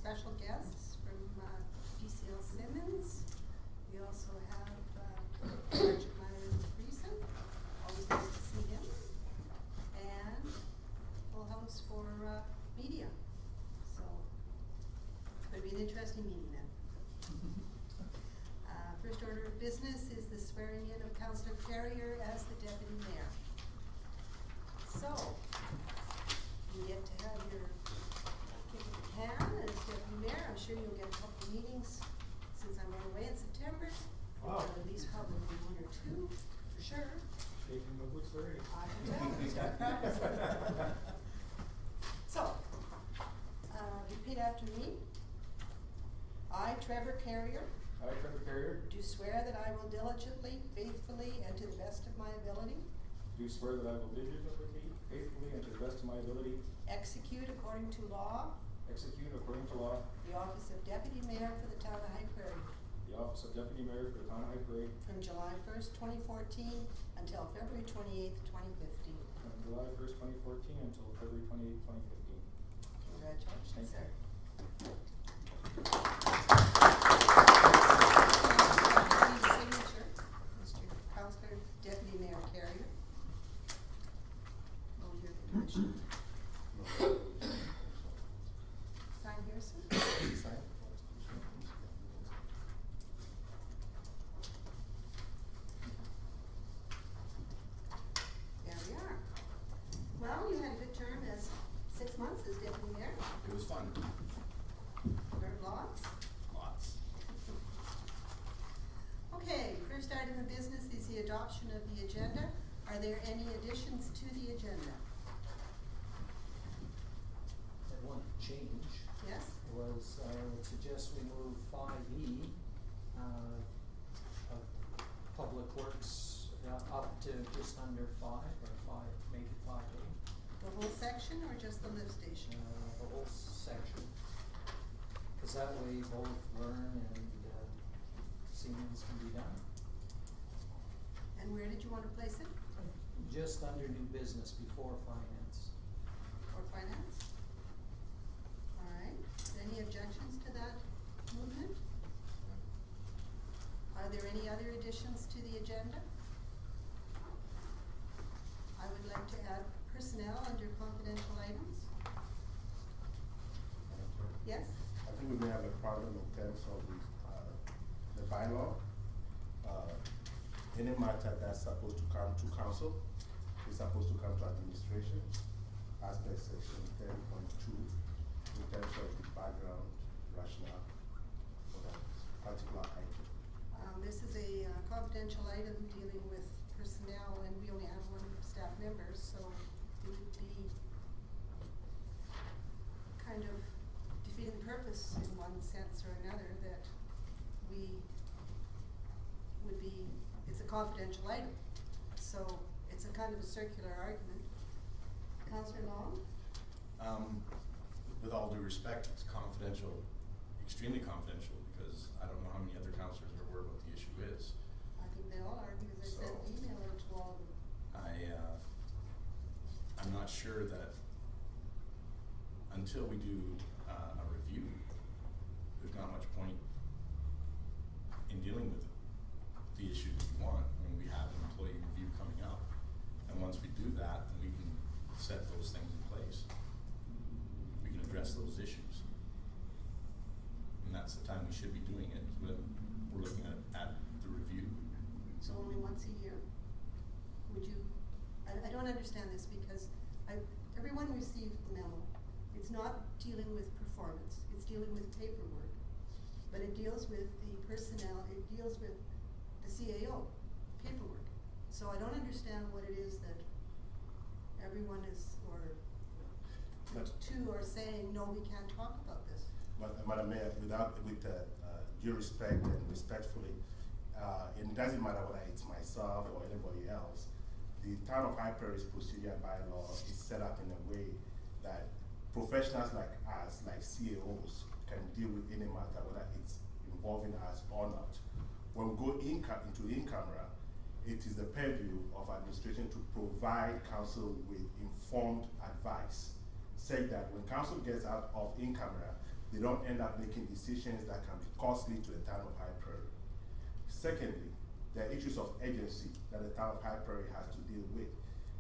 special guests from DCL Simmons. We also have Myron Friesen. Always nice to see him. And full house for media. So it's going to be an interesting meeting then. First order of business is the swearing in of Councillor Prairie as the Deputy Mayor. So, you get to have your kick of the can as Deputy Mayor. I'm sure you'll get a couple of meetings since I'm going away in September. Wow. At least probably one or two, for sure. Shaking the boots already. I can tell. Start practicing. So, repeat after me. I, Trevor Carrier, I, Trevor Carrier, do swear that I will diligently, faithfully, and to the best of my ability do swear that I will diligently, faithfully, and to the best of my ability execute according to law execute according to law the office of Deputy Mayor for the town of High Prairie the office of Deputy Mayor for the town of High Prairie from July 1st, 2014 until February 28th, 2015. from July 1st, 2014 until February 28th, 2015. Congratulations, Thank sir. Signature, Mr. Councillor Deputy Mayor Carrier. Oh, you're the commissioner. Sign here, sir. Sign. There we are. Well, you had a good term as 6 months as Deputy Mayor. It was fun. Learned lots. Lots. Okay, first item of business is the adoption of the agenda. Are there any additions to the agenda? And one change Yes? was, I would suggest we move 5E, of Public Works, up to just under 5, or 5, maybe 5A, The whole section or just the lift station? the whole section. Cause that way both Vern and, Siemens can be done. And where did you want to place it? Just under new business before finance. Or finance? All right. Any objections to that movement? Are there any other additions to the agenda? I would like to add personnel under confidential items. Yes? I think we may have a problem in terms of the bylaw. Any matter that's supposed to come to council is supposed to come to administration as per section 10.2 in terms of the background rationale for that particular item. This is a confidential item dealing with personnel, and we only have one staff member, so it would be kind of defeating the purpose in one sense or another that we would be, it's a confidential item. So it's a kind of a circular argument. Councillor Long? With all due respect, it's confidential, extremely confidential, because I don't know how many other councillors are aware what the issue is. I think they all are, because I sent an email out to all of them. I'm not sure that until we do a review, there's not much point in dealing with the issue that we want. I mean, we have an employee review coming up, and once we do that, then we can set those things in place. We can address those issues. And that's the time we should be doing it, is when we're looking at the review. So only once a year? Would you, I don't understand this because everyone received the memo. It's not dealing with performance, it's dealing with paperwork. But it deals with the personnel, it deals with the CAO, paperwork. So I don't understand what it is that everyone is, or two are saying, no, we can't talk about this. Madam Mayor, with due respect and respectfully, it doesn't matter whether it's myself or anybody else. The town of High Prairie's procedure bylaw is set up in a way that professionals like us, like CAOs, can deal with any matter, whether it's involving us or not. When we go into in-camera, it is the purview of administration to provide council with informed advice. Say that when council gets out of in-camera, they don't end up making decisions that can be costly to the town of High Prairie. Secondly, there are issues of urgency that the town of High Prairie has to deal with.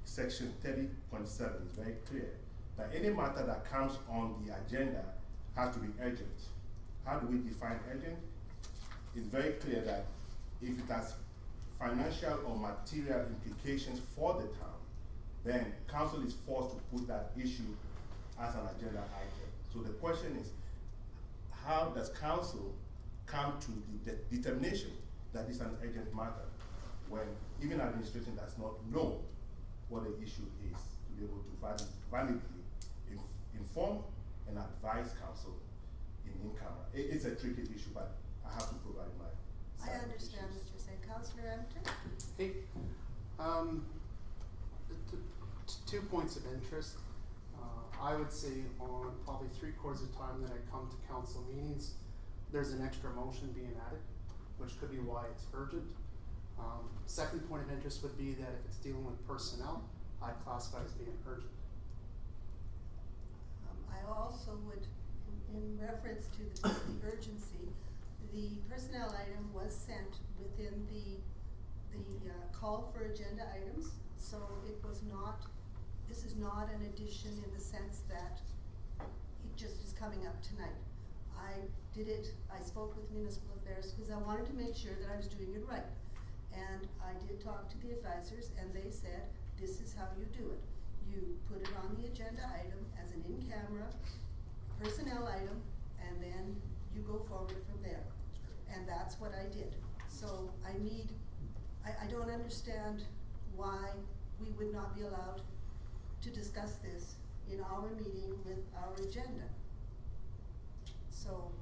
Section 30.7 is very clear that any matter that comes on the agenda has to be urgent. How do we define urgent? It's very clear that if it has financial or material implications for the town, then council is forced to put that issue as an agenda item. So the question is, how does council come to the determination that it's an urgent matter when even administration does not know what the issue is, to be able to validly inform and advise council in camera? It's a tricky issue, but I have to provide my I understand what you're saying. Councillor Empton? Hey, 2 points of interest. I would say on probably 3/4 of the time that I come to council meetings, there's an extra motion being added, which could be why it's urgent. Second point of interest would be that if it's dealing with personnel, I'd classify it as being urgent. I also would, in reference to the urgency, the personnel item was sent within the call for agenda items, so it was not, this is not an addition in the sense that it just is coming up tonight. I spoke with municipal affairs because I wanted to make sure that I was doing it right. And I did talk to the advisors and they said, this is how you do it. You put it on the agenda item as an in-camera personnel item, and then you go forward from there. And that's what I did. So I don't understand why we would not be allowed to discuss this in our meeting with our agenda. So.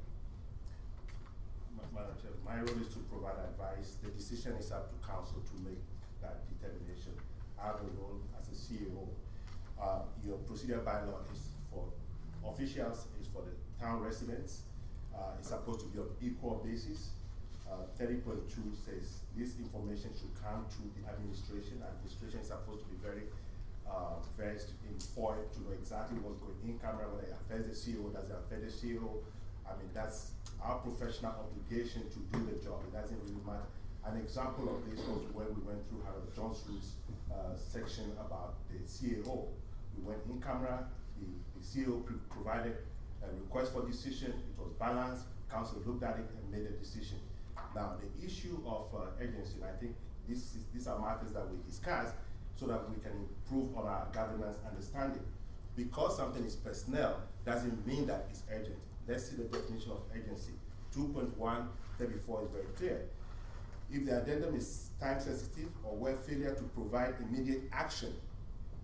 Madam Chair, my role is to provide advice. The decision is up to council to make that determination. I have a role as a CEO. Your procedure bylaw is for officials, is for the town residents. It's supposed to be on equal basis. 30.2 says this information should come to the administration. Administration is supposed to be very informed to know exactly what's going in camera, whether it affects the CEO, does it affect the CEO. I mean, that's our professional obligation to do the job. It doesn't really matter. An example of this was when we went through Harold John's rules section about the CAO. We went in camera, the CEO provided a request for decision, it was balanced, council looked at it and made a decision. Now, the issue of urgency, I think these are matters that we discuss so that we can improve on our governance understanding. Because something is personnel doesn't mean that it's urgent. Let's see the definition of urgency. 2.134 is very clear. If the addendum is time sensitive or where failure to provide immediate action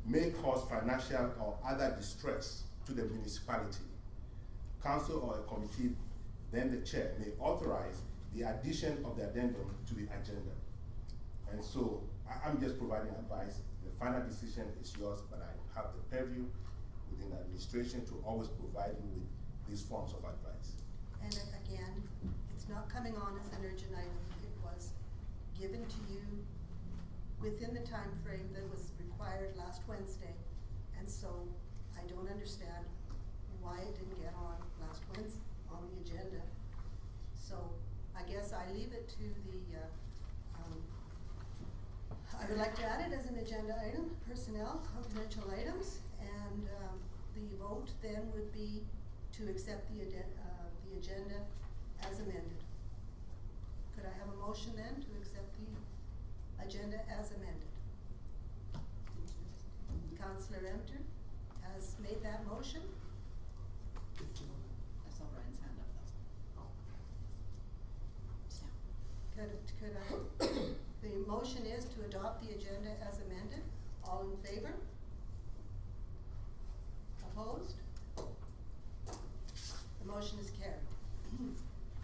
may cause financial or other distress to the municipality, council or a committee, then the chair may authorize the addition of the addendum to the agenda. And so I'm just providing advice. The final decision is yours, but I have the purview within the administration to always provide you with these forms of advice. And again, it's not coming on as an urgent item. It was given to you within the time frame that was required last Wednesday. And so I don't understand why it didn't get on last Wednesday on the agenda. So I guess I leave it to the, I would like to add it as an agenda item, personnel, confidential items, and the vote then would be to accept the agenda as amended. Could I have a motion then to accept the agenda as amended? Councillor Empton has made that motion. I saw Brian's hand up, that's all. Yeah. Could I, the motion is to adopt the agenda as amended. All in favor? Opposed? The motion is carried.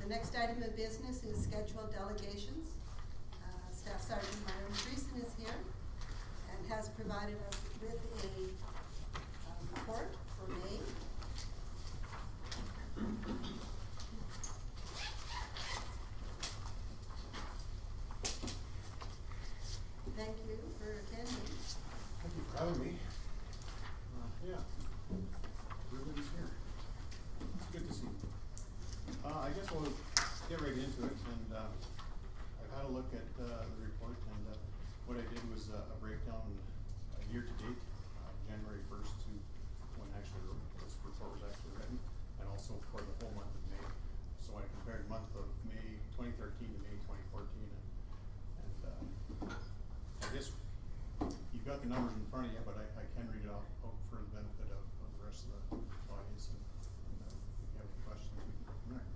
The next item of business is scheduled delegations. Staff Sergeant Myron Friesen is here and has provided us with a report for May. Thank you for attending. Thank you for having me. Yeah, everybody's here. It's good to see you. I guess we'll get right into it, and, I've had a look at, the report, and, what I did was a breakdown, year-to-date, January first to when actually this report was actually written, and also for the whole month of May. So I compared month of May 2013 to May 2014, and I guess you've got the numbers in front of you, but I can read it out for the benefit of the rest of the audience, and if you have any questions, we can go from there.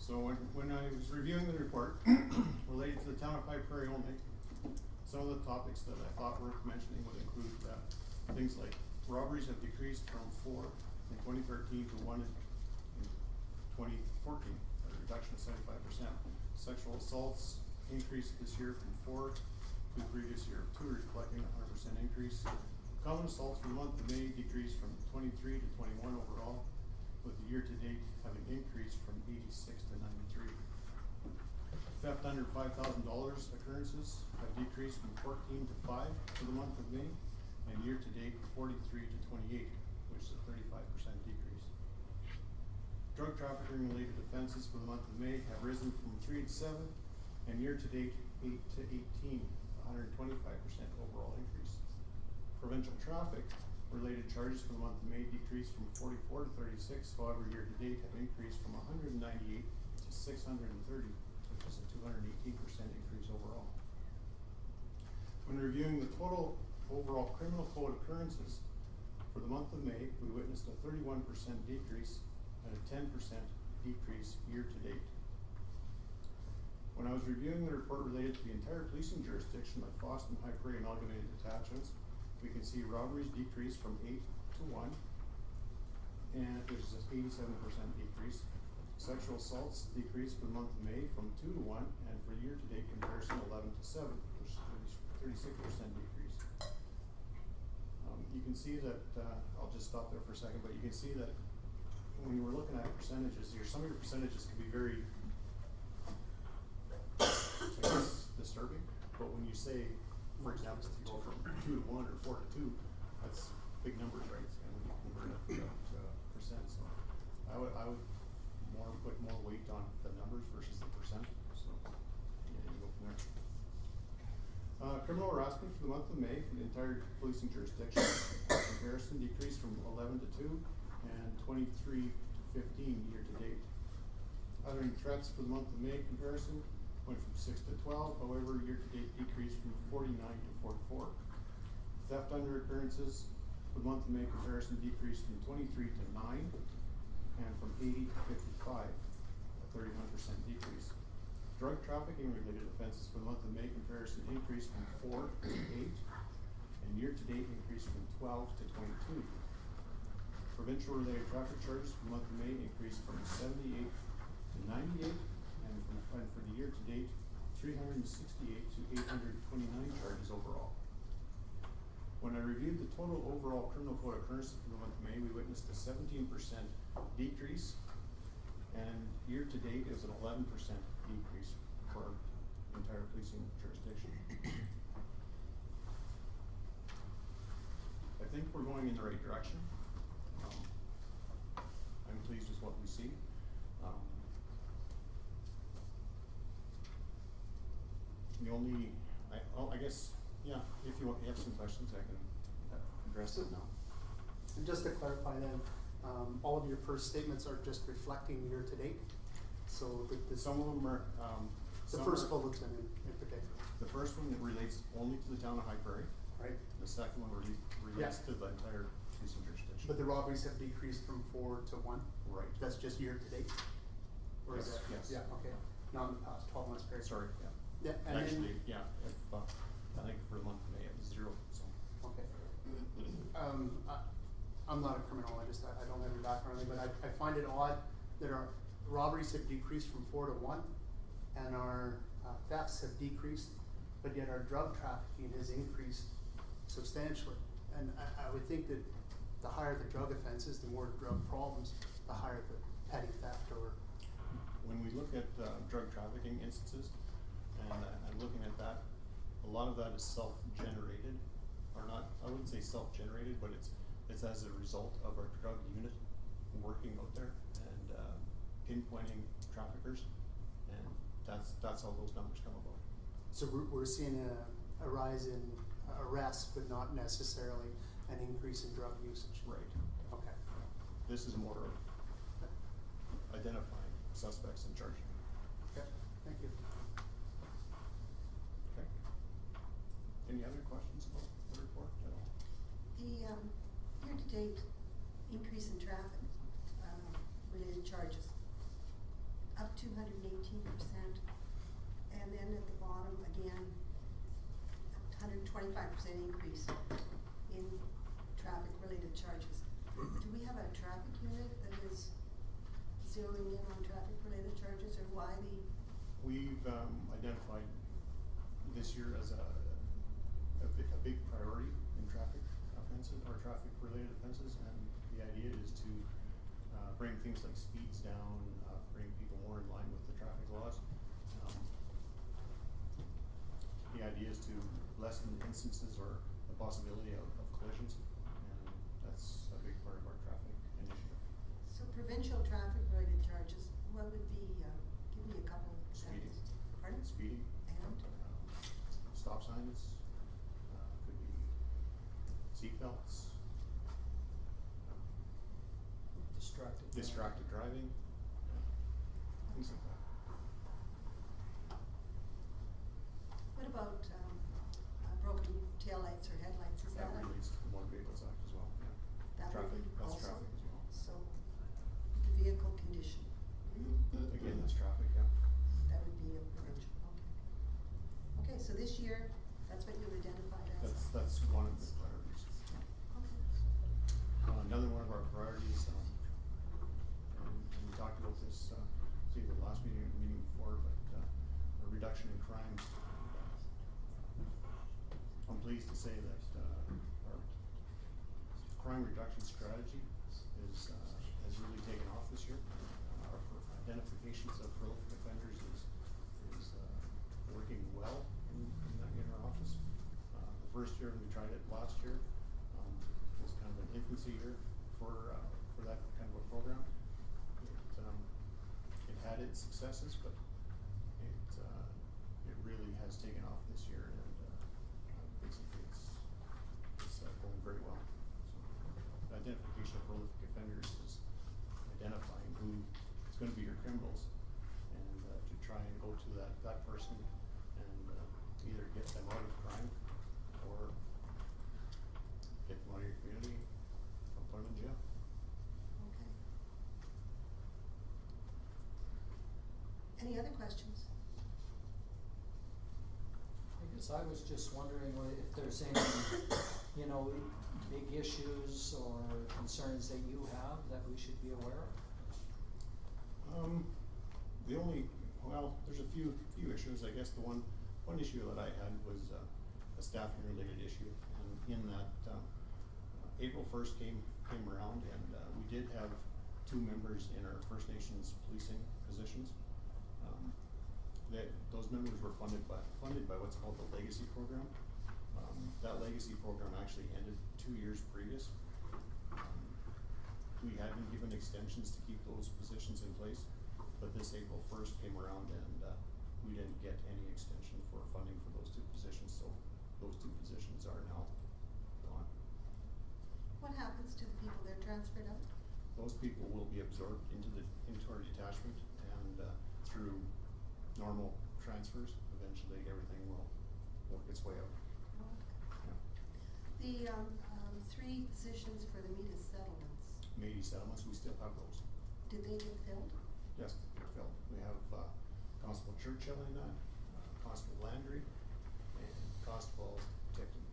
So when I was reviewing the report related to the town of Prairie only, some of the topics that I thought worth mentioning would include things like robberies have decreased from 4 in 2013 to 1 in 2014, a reduction of 75%. Sexual assaults increased this year from 4 to the previous year of 2, reflecting a 100% increase. Common assaults for the month of May decreased from 23 to 21 overall, with the year-to-date having increased from 86 to 93. Theft under $5,000 occurrences have decreased from 14 to 5 for the month of May, and year-to-date 43 to 28, which is a 35% decrease. Drug trafficking related offenses for the month of May have risen from 3 to 7, and year-to-date 8 to 18, a 125% overall increase. Provincial traffic related charges for the month of May decreased from 44 to 36, however year-to-date have increased from 198 to 630, which is a 218% increase overall. When reviewing the total overall criminal code occurrences for the month of May, we witnessed a 31% decrease and a 10% decrease year-to-date. When I was reviewing the report related to the entire policing jurisdiction of Fosston, High Prairie, and Amalgamated Detachments, we can see robberies decreased from 8 to 1, and there's an 87% decrease. Sexual assaults decreased for the month of May from 2 to 1, and for year-to-date comparison 11 to 7, which is a 36% decrease. You can see that, I'll just stop there for a second, but you can see that when you were looking at percentages here, some of your percentages can be very, I guess, disturbing, but when you say, for example, if you go from 2 to 1 or 4 to 2, that's big numbers, right? And when you convert it to percent, so I would put more weight on the numbers versus the percent. So yeah, you go from there. Criminal harassment for the month of May for the entire policing jurisdiction comparison decreased from 11 to 2 and 23 to 15 year to date. Uttering threats for the month of May comparison went from 6 to 12, however year to date decreased from 49 to 44. Theft under occurrences for the month of May comparison decreased from 23 to 9 and from 80 to 55, a 31% decrease. Drug trafficking related offenses for the month of May comparison increased from 4 to 8, and year to date increased from 12 to 22. Provincial related traffic charges for the month of May increased from 78 to 98, and for the year to date, 368 to 829 charges overall. When I reviewed the total overall criminal code occurrences for the month of May, we witnessed a 17% decrease, and year to date is an 11% decrease for our entire policing jurisdiction. I think we're going in the right direction. I'm pleased with what we see. The only, I guess, yeah, if you have some questions, I can address it now. And just to clarify then, all of your first statements are just reflecting year to date. So Some of them are, the first bulletin in particular. the first one relates only to the town of High Prairie. Right. The second one relates to the entire policing jurisdiction. But the robberies have decreased from 4 to 1? Right. That's just year to date? Or is Yes, that? yes. Yeah, okay. Not in the past 12 months period. Sorry, yeah. Yeah, and Actually, then, yeah, if, I think for the month of May it was 0, so. okay. I'm not a criminologist, I don't have a background, but I find it odd that our robberies have decreased from 4 to 1, and our thefts have decreased, but yet our drug trafficking has increased substantially. And I would think that the higher the drug offenses, the more drug problems, the higher the petty theft or. When we look at drug trafficking instances, and I'm looking at that, a lot of that is self-generated, or not, I wouldn't say self-generated, but it's as a result of our drug unit working out there and pinpointing traffickers, and that's how those numbers come about. So we're seeing a rise in arrests, but not necessarily an increase in drug usage. Right. Okay. This is more of identifying suspects and charging them. Okay, thank you. Okay. Any other questions about the report at all? The year-to-date increase in traffic related charges, up 218%. And then at the bottom, again, 125% increase in traffic-related charges. Do we have a traffic unit that is zeroing in on traffic-related charges, or why the? We've identified this year as a big priority in traffic offenses or traffic-related offenses, and the idea is to bring things like speeds down, bring people more in line with the traffic laws. The idea is to lessen instances or the possibility of collisions, and that's a big part of our traffic initiative. So provincial traffic-related charges, what would be, give me a couple Speeding. examples. Pardon? Speeding. And? Stop signs, could be seatbelts, distracted driving, things like that. What about broken taillights or headlights? Is that That relates to the Motor Vehicles Act as well, yeah. that would Traffic, be that's also? traffic as well. So the vehicle condition, Again, that's traffic, yeah. that would be a provincial, okay. Okay, so this year, that's what you identified as? That's one of the priorities. Okay. Another one of our priorities, and we talked about this, either last meeting or the meeting before, but a reduction in crime. I'm pleased to say that our crime reduction strategy has really taken off this year. Our identifications of prolific offenders is working well in our office. The first year we tried it last year was kind of an infancy year for that kind of a program. It had its successes, but it really has taken off this year, and basically it's going very well. So the identification of prolific offenders is identifying who is going to be your criminals, and to try and go to that person and either get them out of crime or get them out of your community or put them in jail. Okay. Any other questions? I guess I was just wondering if there's any, big issues or concerns that you have that we should be aware of? There's a few issues. I guess the one issue that I had was a staffing related issue, and in that April 1st came around, and we did have 2 members in our First Nations policing positions. Those members were funded by what's called the Legacy Program. That Legacy Program actually ended 2 years previous. We had been given extensions to keep those positions in place, but this April 1st came around, and we didn't get any extension for funding for those 2 positions, so those 2 positions are now gone. What happens to the people that are transferred out? Those people will be absorbed into our detachment, and through normal transfers, eventually everything will work its way out. Okay. Yeah. The 3 positions for the Metis settlements, Métis settlements, we still have those. did they get filled? Yes, they're filled. We have Constable Churchill in that, Constable Landry, and Constable Tipton.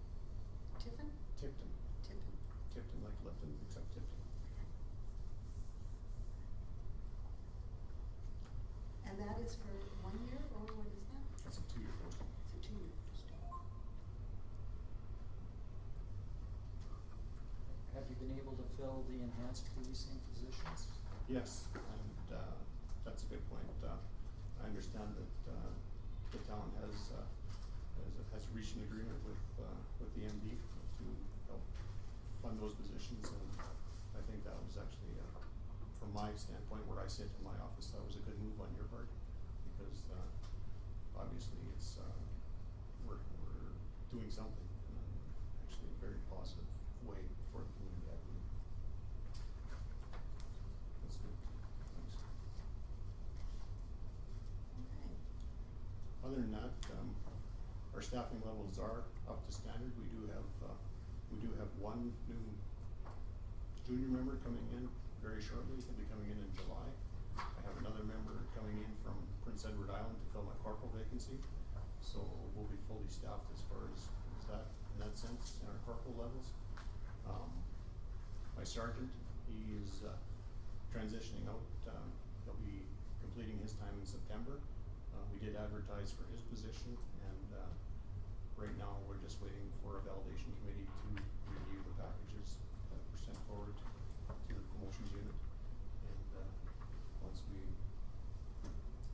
Tiffin? Tipton. Tiffin. Tipton, like Lipton, except Tipton. And that is for 1 year, or what is that? That's a 2-year posting. It's a 2-year posting. Have you been able to fill the enhanced policing positions? Yes, and that's a good point. I understand that the town has reached an agreement with the MD to help fund those positions, and I think that was actually, from from my standpoint, where I sit in my office, that was a good move on your part, because, obviously it's, we're doing something, actually a very positive way for the community, I believe. That's good, thanks. Okay. Other than that, our staffing levels are up to standard. We do have one new junior member coming in very shortly. He'll be coming in July. I have another member coming in from Prince Edward Island to fill my corporal vacancy. So we'll be fully staffed as far as that, in that sense, in our corporal levels. My sergeant, he is transitioning out. He'll be completing his time in September. We did advertise for his position, and right now we're just waiting for a validation committee to review the packages that were sent forward to the promotions unit. And once we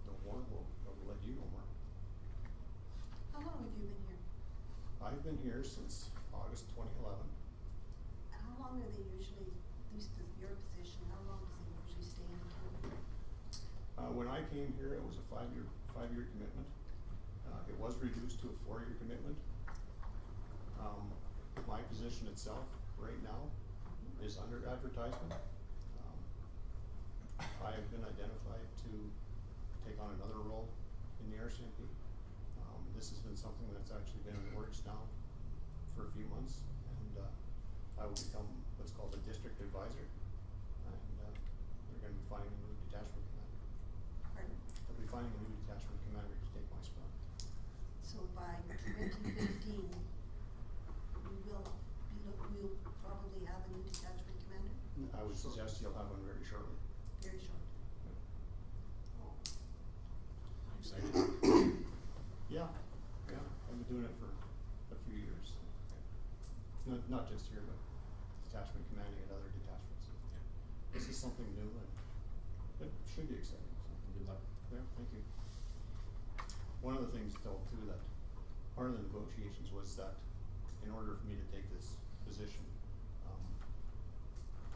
know more, we'll let you know more. How long have you been here? I've been here since August 2011. And how long are they usually, your position, how long does it usually stay in the county? When I came here, it was a five-year commitment. It was reduced to a 4-year commitment. My position itself, right now, is under advertisement. I have been identified to take on another role in the RCMP. This has been something that's actually been in the works now for a few months, and I will become what's called a district advisor, and they're going to be finding a new detachment commander. Pardon? They'll be finding a new detachment commander to take my spot. So by 2015, we'll probably have a new detachment commander? I would suggest you'll have one very shortly. Very short. Oh. I'm excited. Yeah, I've been doing it for a few years. Not just here, but detachment commanding at other detachments. Yeah. This is something new, and it should be exciting. Good luck. Yeah, thank you. One of the things though too, that part of the negotiations was that in order for me to take this position,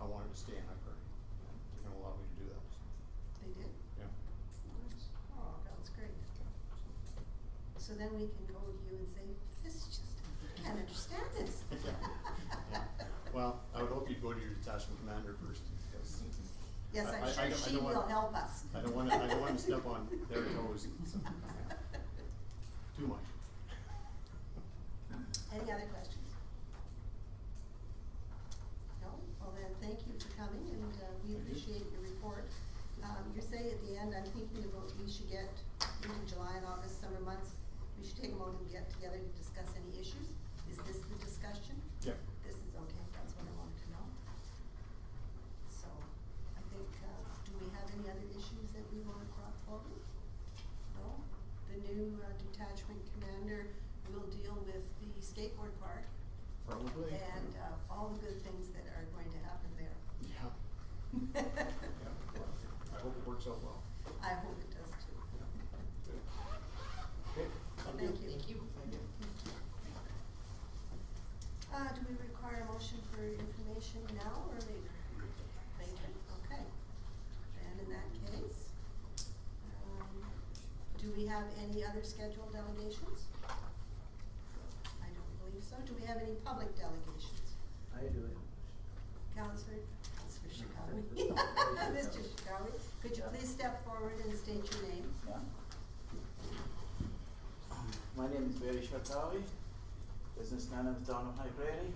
I wanted to stay in High Prairie, and they're gonna allow me to do that. They did? Yeah. Nice. Oh, that's great. So then we can go to you and say, this just, I can't understand this. Yeah. Well, I would hope you'd go to your detachment commander first, because Yes, I'm sure she will help us. I don't wanna step on their toes. So, yeah. Too much. Any other questions? No? Well then, thank you for coming, and we appreciate your report. You say at the end, I'm thinking about we should get into July and August, summer months, we should take a moment and get together to discuss any issues. Is this the discussion? Yeah. This is okay, that's what I wanted to know. So, I think, do we have any other issues that we want to brought forward? No? The new detachment commander will deal with the skateboard park. Probably. And all the good things that are going to happen there. Yeah. Yeah. Well, I hope it works out well. I hope it does too. Yeah. Good. Okay. Thank you. Thank you. Thank you. Do we require a motion for information now or later? Later, okay. And in that case, do we have any other scheduled delegations? I don't believe so. Do we have any public delegations? I do it. Councillor Shikawi. Mr. Shikawi, could you please step forward and state your name? Yeah. My name is Barry Shakawi, businessman of the town of High Prairie,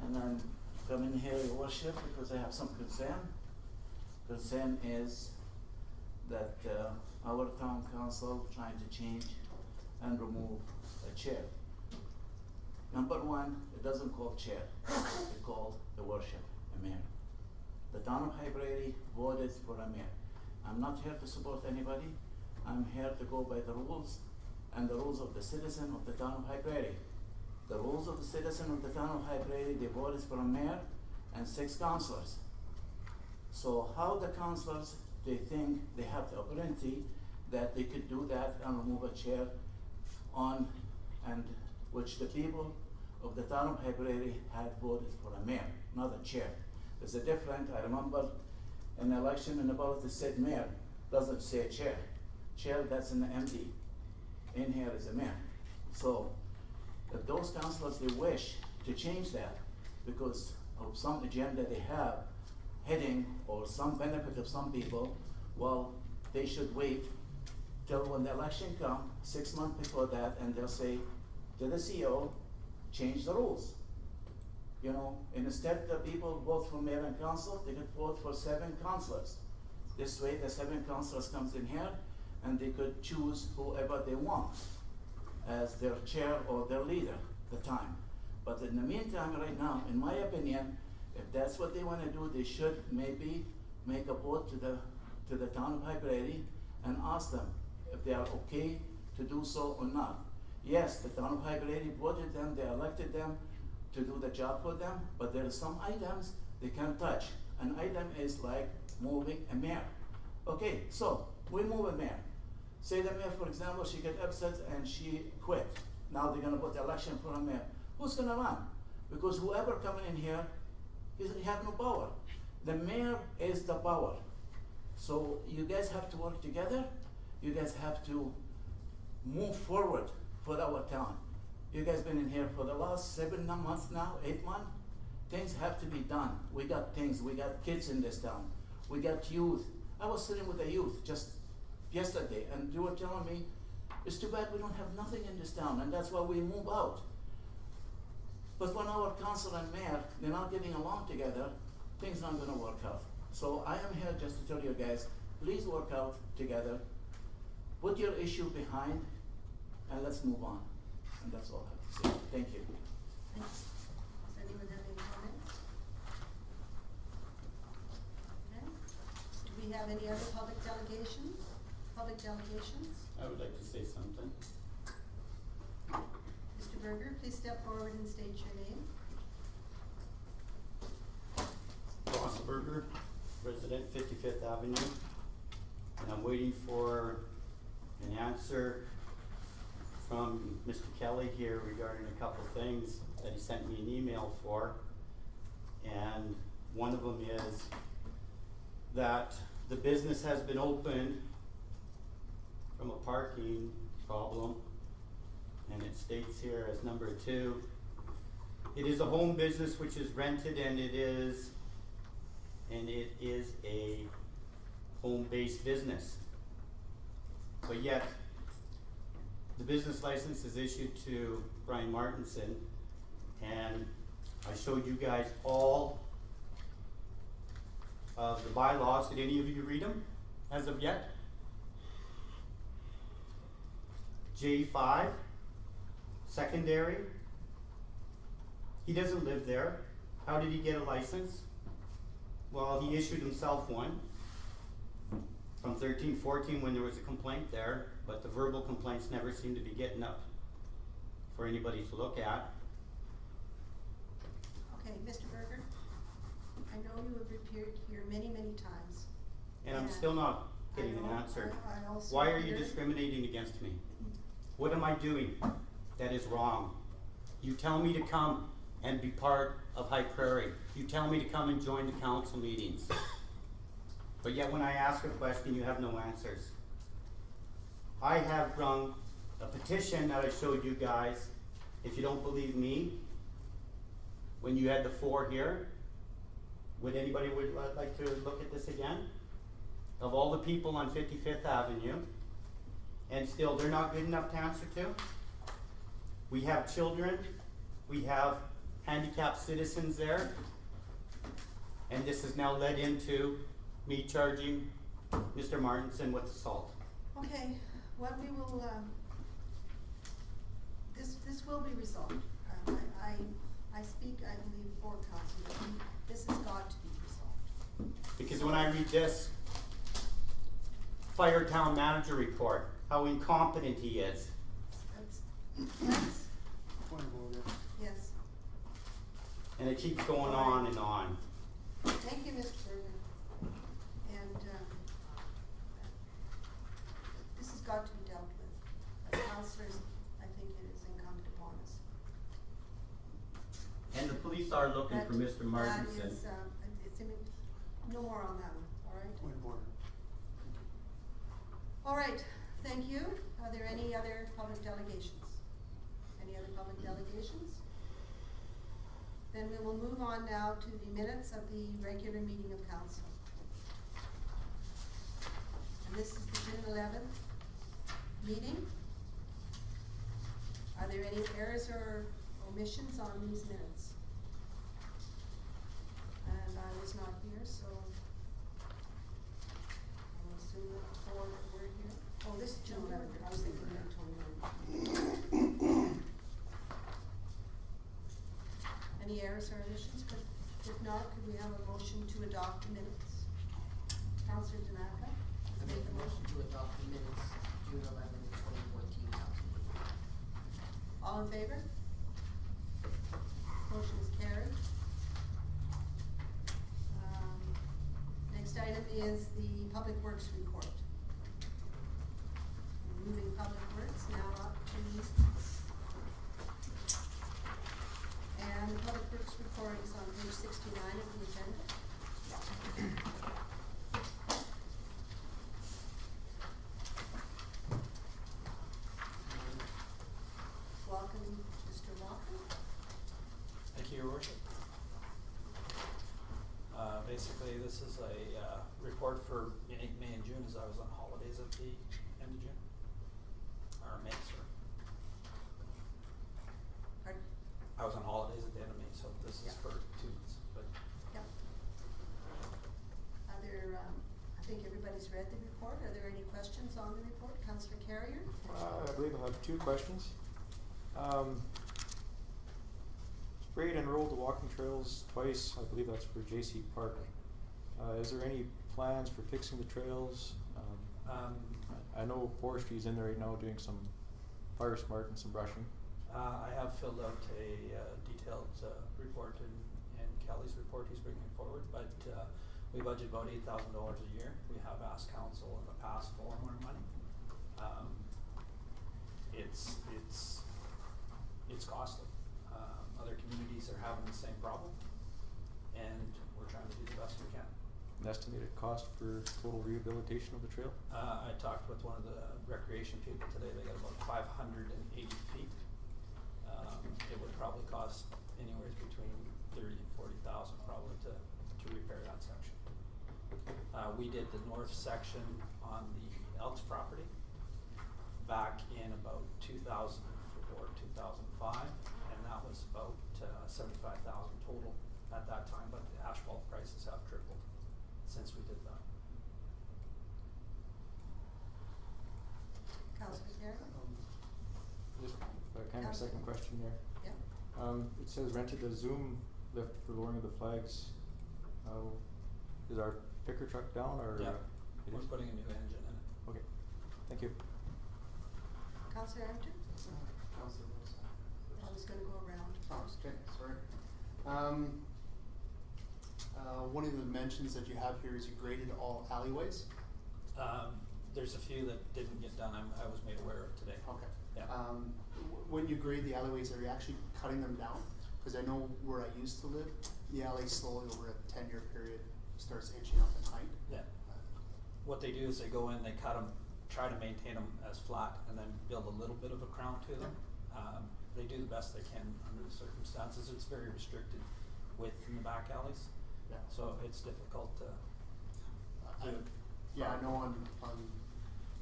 and I'm coming here to worship because I have some concern. Concern is that our town council trying to change and remove a chair. Number one, it doesn't call chair, it's called the worship, a mayor. The town of High Prairie voted for a mayor. I'm not here to support anybody, I'm here to go by the rules and the rules of the citizen of the town of High Prairie. The rules of the citizen of the town of High Prairie, they voted for a mayor and 6 councillors. So how the councillors, they think they have the opportunity that they could do that and remove a chair on, and which the people of the town of Prairie had voted for a mayor, not a chair. There's a difference. I remember an election and above the said mayor doesn't say chair. Chair, that's an MD. In here is a mayor. So if those councillors, they wish to change that because of some agenda they have heading or some benefit of some people, well, they should wait till when the election comes, 6 months before that, and they'll say to the CEO, change the rules. You know, and instead the people vote for mayor and council, they could vote for 7 councillors. This way the 7 councillors comes in here and they could choose whoever they want as their chair or their leader at the time. But in the meantime, right now, in my opinion, if that's what they wanna do, they should maybe make a vote to the town of High Prairie and ask them if they are okay to do so or not. Yes, the town of High Prairie voted them, they elected them to do the job for them, but there are some items they can't touch. An item is like moving a mayor. Okay, so we move a mayor. Say the mayor, for example, she get upset and she quit. Now they're gonna put the election for a mayor. Who's gonna run? Because whoever coming in here, he have no power. The mayor is the power. So you guys have to work together. You guys have to move forward for our town. You guys been in here for the last 7 months now, 8 months. Things have to be done. We got things, we got kids in this town. We got youth. I was sitting with the youth just yesterday and they were telling me, it's too bad we don't have nothing in this town and that's why we move out. But when our council and mayor, they're not getting along together, things not gonna work out. So I am here just to tell you guys, please work out together, put your issue behind, and let's move on. And that's all I have to say. Thank you. Thanks. Does anyone have any comments? Okay. Do we have any other public delegations? Public delegations? I would like to say something. Mr. Berger, please step forward and state your name. Ross Berger, resident 55th Avenue. And I'm waiting for an answer from Mr. Kelly here regarding a couple things that he sent me an email for. And one of them is that the business has been opened from a parking problem, and it states here as number 2, it is a home business which is rented and it is a home-based business. But yet, the business license is issued to Brian Martinson, and I showed you guys all of the bylaws. Did any of you read them as of yet? J5, secondary. He doesn't live there. How did he get a license? Well, he issued himself one from 13-14 when there was a complaint there, but the verbal complaints never seem to be getting up for anybody to look at. Okay, Mr. Berger, I know you have appeared here many, many times. And I'm still not getting an answer. Why are you discriminating against me? What am I doing that is wrong? You tell me to come and be part of High Prairie. You tell me to come and join the council meetings. But yet when I ask a question, you have no answers. I have run a petition that I showed you guys. If you don't believe me, when you had the 4 here, would anybody like to look at this again? Of all the people on 55th Avenue, and still they're not good enough to answer to. We have children, we have handicapped citizens there, and this has now led into me charging Mr. Martinson with assault. Okay, what we will, this will be resolved. I speak, I believe, for council. This has got to be resolved. Because when I read this Fire Town Manager report, how incompetent he is. Yes, Point of order. yes. And it keeps going on and on. Thank you, Mr. Berger. And, this has got to be dealt with. As councillors, I think it is incumbent upon us. And the police are looking for Mr. Martinson. That is, no more on that one, all on now to the minutes of the regular meeting of council. And this is the June 11th meeting. Are there any errors or omissions on these minutes? And I was not here, so I'll assume that 4 were here. Oh, this is June 11th. I was thinking June 29th. Any errors or omissions? If not, could we have a motion to adopt the minutes? Councillor Tanaka, I make a motion to adopt the minutes, June 11th, 2014 council meeting. all in favor? Motion is carried. Next item is the Public Works report. Moving Public Works now up to, and the Public Works report is on page 69 of the agenda. Welcome, Mr. Walker. Thank you, Your Worship. Basically, this is a report for May and June, as I was on holidays at the end of June. Or May, sorry. Pardon? I was on holidays at the end of May, so this is Yeah. for 2 months, but Yep. Are there, I think everybody's read the report. Are there any questions on the report? Councillor Carrier? I believe I have 2 questions. Sprayed and rolled the walking trails twice, I believe that's for JC Park. Is there any plans for fixing the trails? I know forestry is in there right now doing some fire smart and some brushing. I have filled out a detailed report in Kelly's report he's bringing forward, but we budget about $8,000 a year. We have asked council in the past for more money. It's costly. Other communities are having the same problem, and we're trying to do the best we can. An estimated cost for total rehabilitation of the trail? I talked with one of the recreation people today. They got about 580 feet. It would probably cost anywhere between 30 and 40,000 probably to repair that section. We did the north section on the Elks property back in about 2004, 2005, and that was about 75,000 total at that time, but the asphalt prices have tripled since we did that. Councillor Carrier? Just kind of a second question there. Yeah. It says rented a Zoom lift for lowering of the flags. Is our picker truck down or? Yeah, It we're is? putting a new engine in it. Okay, thank you. Councillor Arrington? Councillor Rose. I was gonna go around Oh, first. okay, sorry. One of the mentions that you have here is you graded all alleyways. There's a few that didn't get done, I was made aware of today. Okay. Yeah. When you grade the alleyways, are you actually cutting them down? Cause I know where I used to live, the alley slowly over a 10-year period starts inching up in height. Yeah. What they do is they go in, they cut them, try to maintain them as flat, and then build a little bit of a crown to them. They do the best they can under the circumstances. It's very restricted width in the back alleys, Yeah. so it's difficult to do it. Yeah, I know on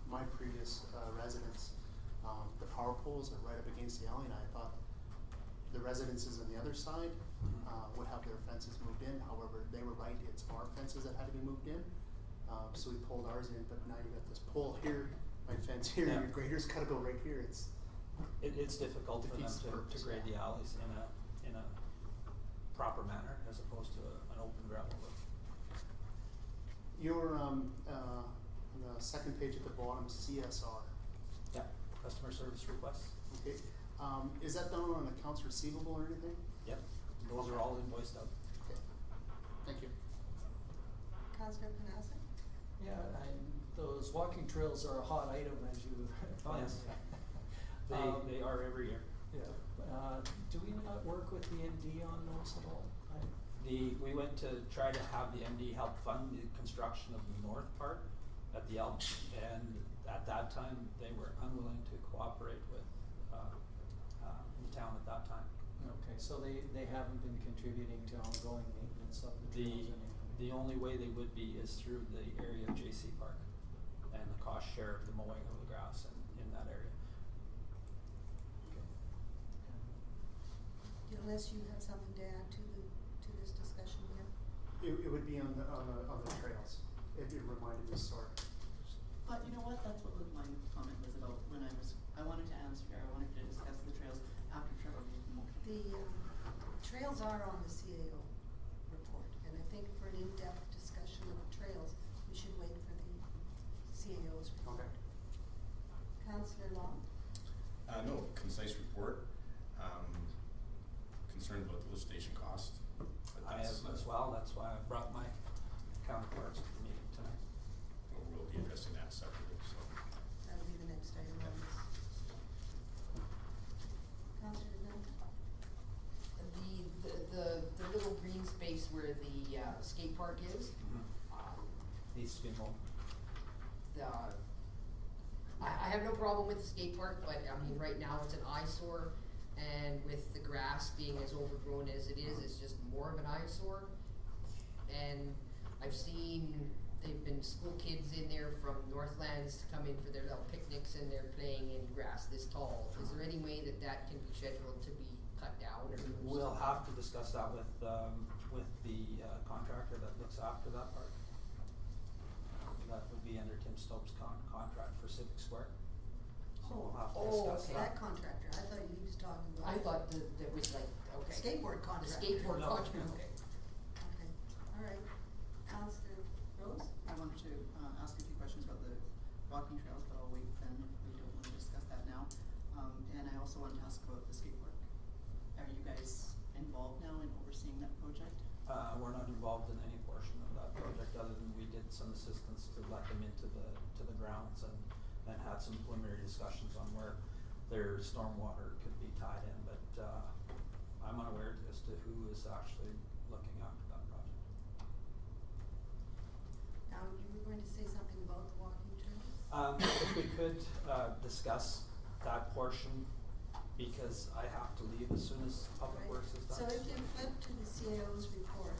my previous residence, the power poles are right up against the alley, and I thought the residences on the other side would have their fences moved in. However, they were right, it's our fences that had to be moved in. So we pulled ours in, but now you got this pole here, my fence here, Yeah. your grader's gotta go right here. It's difficult for them Defeats the to purpose, grade yeah. the alleys in a proper manner as opposed to an open gravel road. Your, on the second page at the bottom, CSR, Yeah, customer service requests. okay? Is that done on accounts receivable or anything? Yep, those are all invoiced out. Okay, thank you. Councillor Panasa? Yeah, those walking trails are a hot item as you find. Yes. They are every year. Yeah, do we not work with the MD on those at all? We went to try to have the MD help fund the construction of the north part at the Elks, and at that time, they were unwilling to cooperate with the town at that time. Okay, so they haven't been contributing to ongoing maintenance of the trails anymore? The only way they would be is through the area of JC Park and the cost share of the mowing of the grass in that area. Unless you have something to add to this discussion here. It would be on the trails. It reminded me, sorry. But you know what, that's what my comment was about when I wanted to answer, I wanted to discuss the trails after Trevor made the motion. The trails are on the CAO report, and I think for an in-depth discussion of trails, we should wait for the CAO's report. Okay. Councillor Long? No, concise report, concerned about the lift station cost. But I have that's, as well, that's why I brought my counterparts to the meeting tonight. We'll be addressing that separately, so. That'll be the next item on this. Councillor Gunn? The little green space where the skate park is, Needs to be mowed. I have no problem with the skate park, but I mean, right now it's an eyesore, and with the grass being as overgrown as it is, it's just more of an eyesore. And I've seen, they've been school kids in there from Northlands to come in for their little picnics, and they're playing in grass this tall. Is there any way that can be scheduled to be cut down, or? We'll have to discuss that with the contractor that looks after that park. That would be under Tim Stokes' contract for Civic Square. So we'll have to discuss okay. That contractor, I thought he was talking about. I thought that was like, okay. Skateboard The contractor. skateboard No. contractor, okay. Okay, all right. Councillor Rose? I wanted to ask a few questions about the walking trails, but I'll wait then if we don't want to discuss that now. And I also wanted to ask about the skate park. Are you guys involved now in overseeing that project? We're not involved in any portion of that project, other than we did some assistance to let them into the grounds and had some preliminary discussions on where their stormwater could be tied in, but I'm unaware as to who is actually looking after that project. Now, you were going to say something about the walking trails? If we could discuss that portion, because I have to leave as soon as Public Right. Works is done. So if you flip to the CAO's report,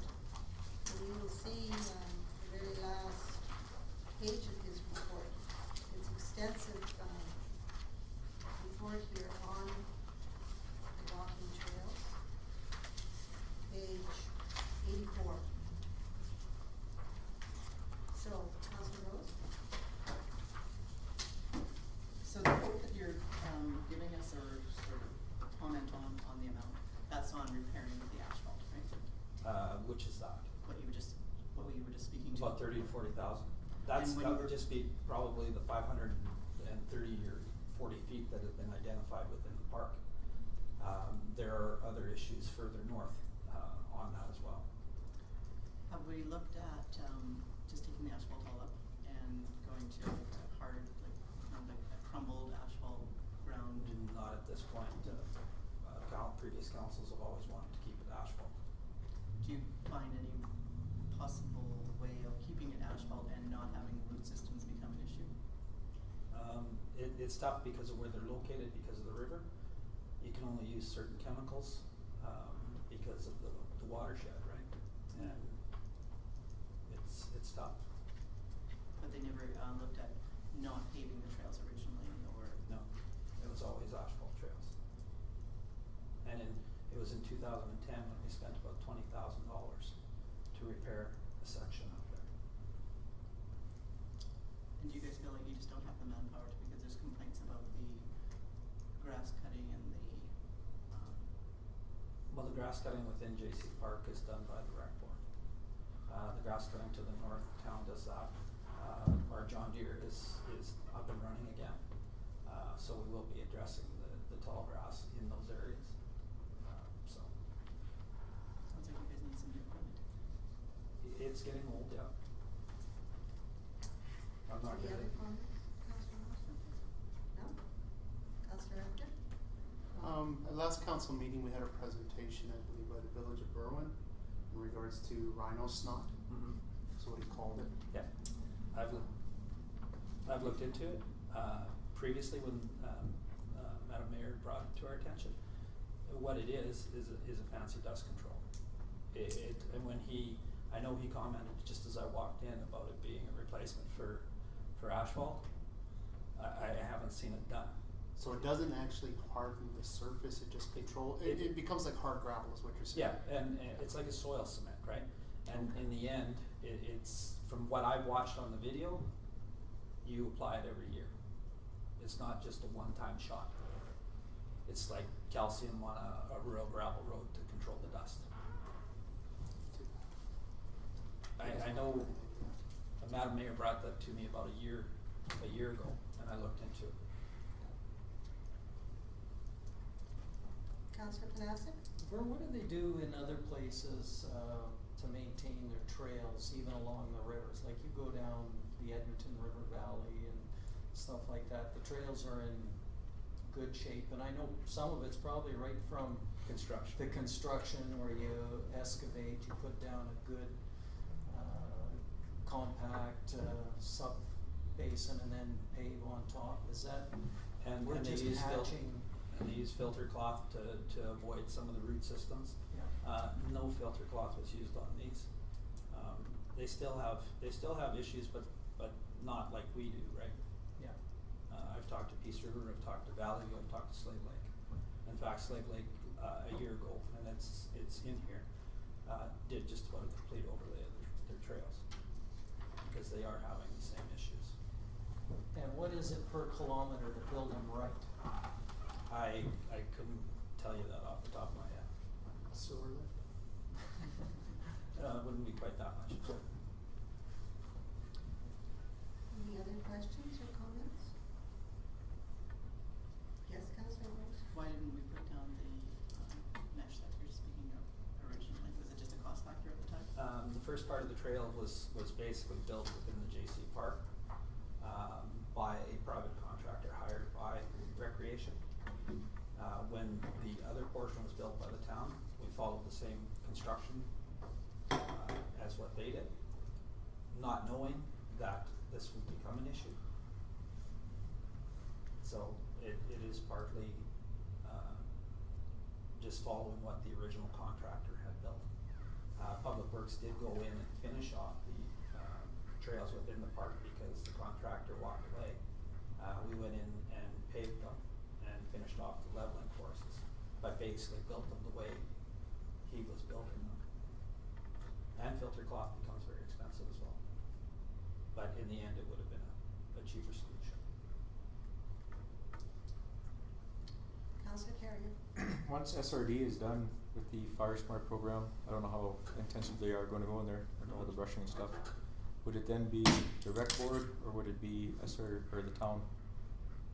and you will see the very last page of his report, it's extensive report here on the walking trails, page 84. So, Councillor Rose? So the quote that you're giving us, or sort of comment on the amount, that's on repairing the asphalt, right? Which is that? What you were just speaking to. About 30 to 40,000. And when That you would were- just be probably the 530 or 40 feet that have been identified within the park. There are other issues further north on that as well. Have we looked at just taking the asphalt all up and going to a hard, like a crumbled asphalt ground? Not at this point. Previous councils have always wanted to keep it asphalt. Do you find any possible way of keeping it asphalt and not having root systems become an issue? It's tough because of where they're located, because of the river. You can only use certain chemicals because of the watershed, right? And it's tough. But they never looked at not paving the trails originally, or? No, it was always asphalt trails. And it was in 2010 when we spent about $20,000 to repair a section up there. And do you guys feel like you just don't have the manpower to, because there's complaints about the grass cutting and the, Well, the grass cutting within JC Park is done by the rec board. The grass cutting to the north town does that. Our John Deere is up and running again. So we will be addressing the tall grass in those areas. So sounds like you guys need some new equipment. it's getting old, yeah. I'm not Any gonna. other comments, Councillor Rose? No? Councillor Apter? At last council meeting, we had a presentation, I believe, by the Village of Berwyn in regards to rhino snot. Mhm. That's what he called it. Yeah, I've looked into it, previously when, Madam Mayor brought it to our attention. what it is a fancy dust control. And when I know he commented just as I walked in about it being a replacement for asphalt. I haven't seen it done. So it doesn't actually harden the surface, it just it becomes like hard gravel is what you're saying. Yeah, and it's like a soil cement, right? And in the end, it's, from what I've watched on the video, you apply it every year. It's not just a one-time shot. It's like calcium on a rural gravel road to control the dust. I know Madam Mayor brought that to me about a year ago, and I looked into it. Councillor Panasic? Vern, what do they do in other places to maintain their trails, even along the rivers? Like you go down the Edmonton River Valley and stuff like that. The trails are in good shape, and I know some of it's probably right from the construction where you excavate, you put down a good compact sub basin and then pave on top. Is that And they use filter cloth to avoid some of the root systems. Yeah. No filter cloth was used on these. They still have issues, but not like we do, right? Yeah. I've talked to Peace River, I've talked to Valley View, I've talked to Slave Lake. In fact, Slave Lake a year ago, and it's in here, did just about a complete overlay of their trails because they are having the same issues. And what is it per kilometer to build them right? I couldn't tell you that off the top of my head. Sewer lift? It wouldn't be quite that much. Any other questions or comments? Yes, Councillor Rose? Why didn't we put down the mesh that you're speaking of originally? Was it just a cost factor at the time? The first part of the trail was basically built within the JC Park by a private contractor hired by Recreation. When the other portion was built by the town, we followed the same construction as what they did, not knowing that this would become an issue. So it is partly just following what the original contractor had built. Public Works did go in and finish off the trails within the park because the contractor walked away. We went in and paved them and finished off the leveling courses, but basically built them the way he was building them. And filter cloth becomes very expensive as well. But in the end, it would have been a cheaper solution. Councillor Carrier? Once SRD is done with the Fire Smart program, I don't know how intensive they are going to go in there and all the brushing and stuff. Would it then be the rec board, or would it be or the town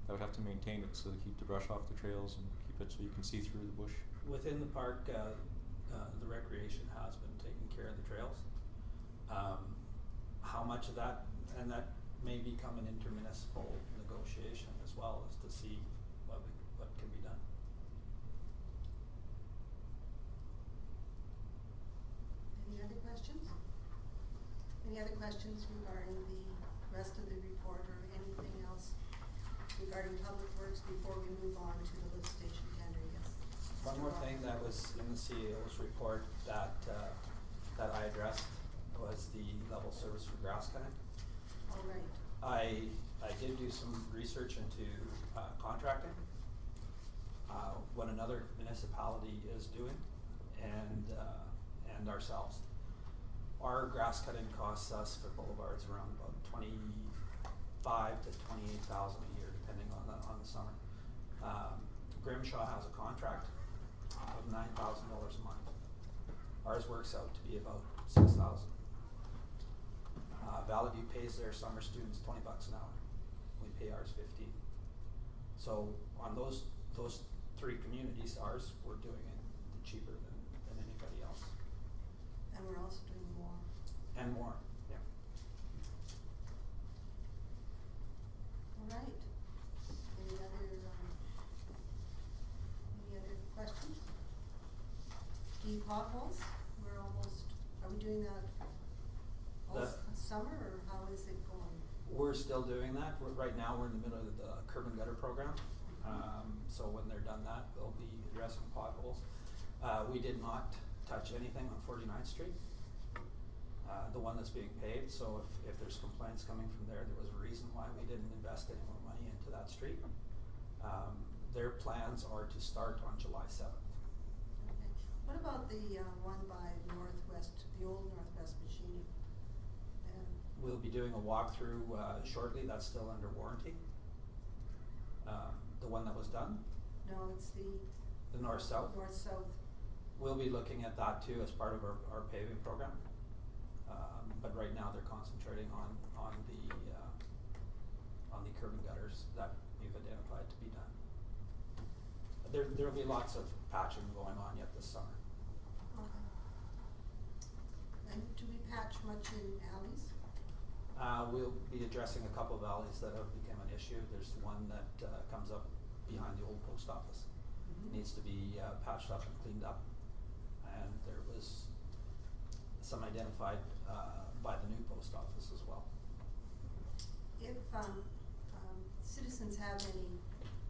that would have to maintain it, so they keep the brush off the trails and keep it so you can see through the bush? Within the park, the recreation has been taking care of the trails. How much of that, and that may become an intermunicipal negotiation as well, as to see what can be done. Any other questions? Any other questions regarding the rest of the report or anything else regarding Public Works before we move on to the lift station tender? Yes. One more thing that was in the CAO's report that I addressed was the level service for grass cutting. All right. I did do some research into contracting, what another municipality is doing, and ourselves. Our grass cutting costs us for boulevards around about $25,000 to $28,000 a year, depending on the summer. Grimshaw has a contract of $9,000 a month. Ours works out to be about $6,000. Valley View pays their summer students $20 an hour. We pay ours $15. So on those three communities, ours we're doing it cheaper than anybody else. And we're also doing more. And more, yeah. All right. Any other questions? Deep potholes, are we doing that all summer, or how is it going? We're still doing that. Right now we're in the middle of the curb and gutter program. So when they're done that, they'll be addressing potholes. We did not touch anything on 49th Street, the one that's being paved, so if there's complaints coming from there, there was a reason why we didn't invest any more money into that street. Their plans are to start on July 7th. Okay. What about the one by Northwest, the old Northwest Machining? We'll be doing a walkthrough shortly. That's still under warranty. The one that was done? No, it's the north-south? North-south. We'll be looking at that too as part of our paving program. But right now they're concentrating on the curb and gutters that we've identified to be done. There'll be lots of patching going on yet this summer. Okay. And do we patch much in alleys? We'll be addressing a couple of alleys that have become an issue. There's one that comes up behind the old post office. Mm-hmm. Needs to be patched up and cleaned up. And there was some identified by the new post office as well. If citizens have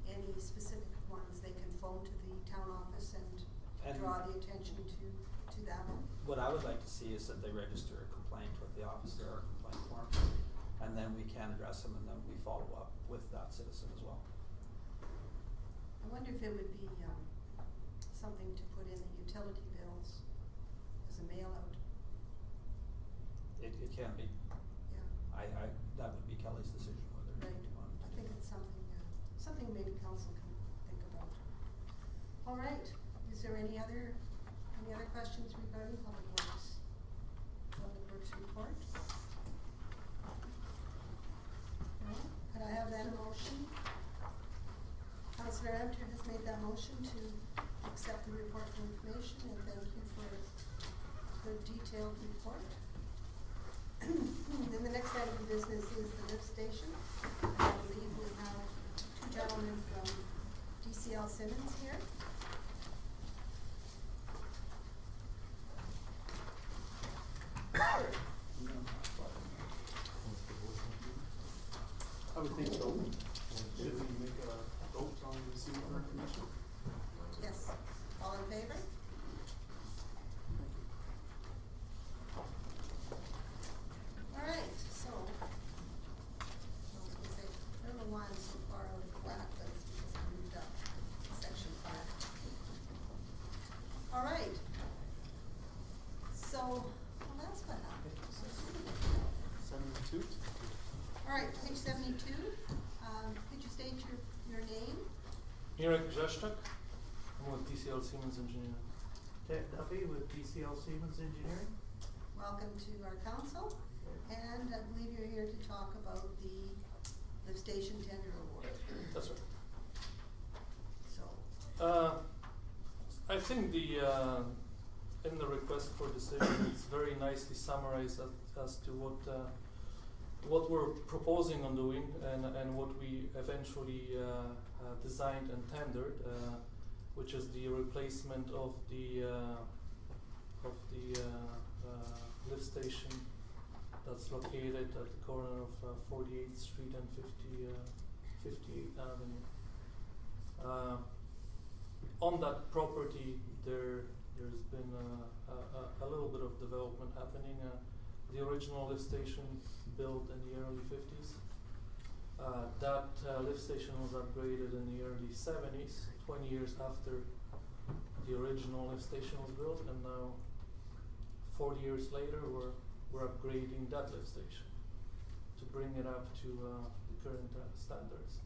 any specific ones, they can phone to the town office and draw the attention to that one. What I would like to see is that they register a complaint with the office, there are complaint forms, and then we can address them, and then we follow up with that citizen as well. I wonder if it would be something to put in the utility bills as a mail out. It can be. Yeah. That would be Kelly's decision whether Right. you want to I do think it. it's something maybe council can think about. All right. Is there any other questions regarding Public Works? Public Works report? No? Could I have then a motion? Councillor Amter has made that motion to accept the report for information, and thank you for the detailed report. Then the next item of business is the lift station. I believe we have two gentlemen from DCL Simmons here. I would think so. Should we make a vote on receiving our information? Yes. All in favor? All right, so I was gonna say, I don't know why I'm so far out of whack, but it's because I moved up section 5. All right. So, well, that's what happened. 72? All right, page 72. Could you state your name? Myron I'm with DCL Siemens Engineering. Ted Duffy with DCL Siemens Engineering. Welcome to our council, and I believe you're here to talk about the lift station tender award. That's right. So, I think in the request for decision, it's very nicely summarized as to what we're proposing on doing and what we eventually designed and tendered, which is the replacement of the lift station that's located at the corner of 48th Street and 58th Avenue. On that property, there's been a little bit of development happening. The original lift station built in the early 50s. That lift station was upgraded in the early 70s, 20 years after the original lift station was built, and now 40 years later we're upgrading that lift station to bring it up to the current standards.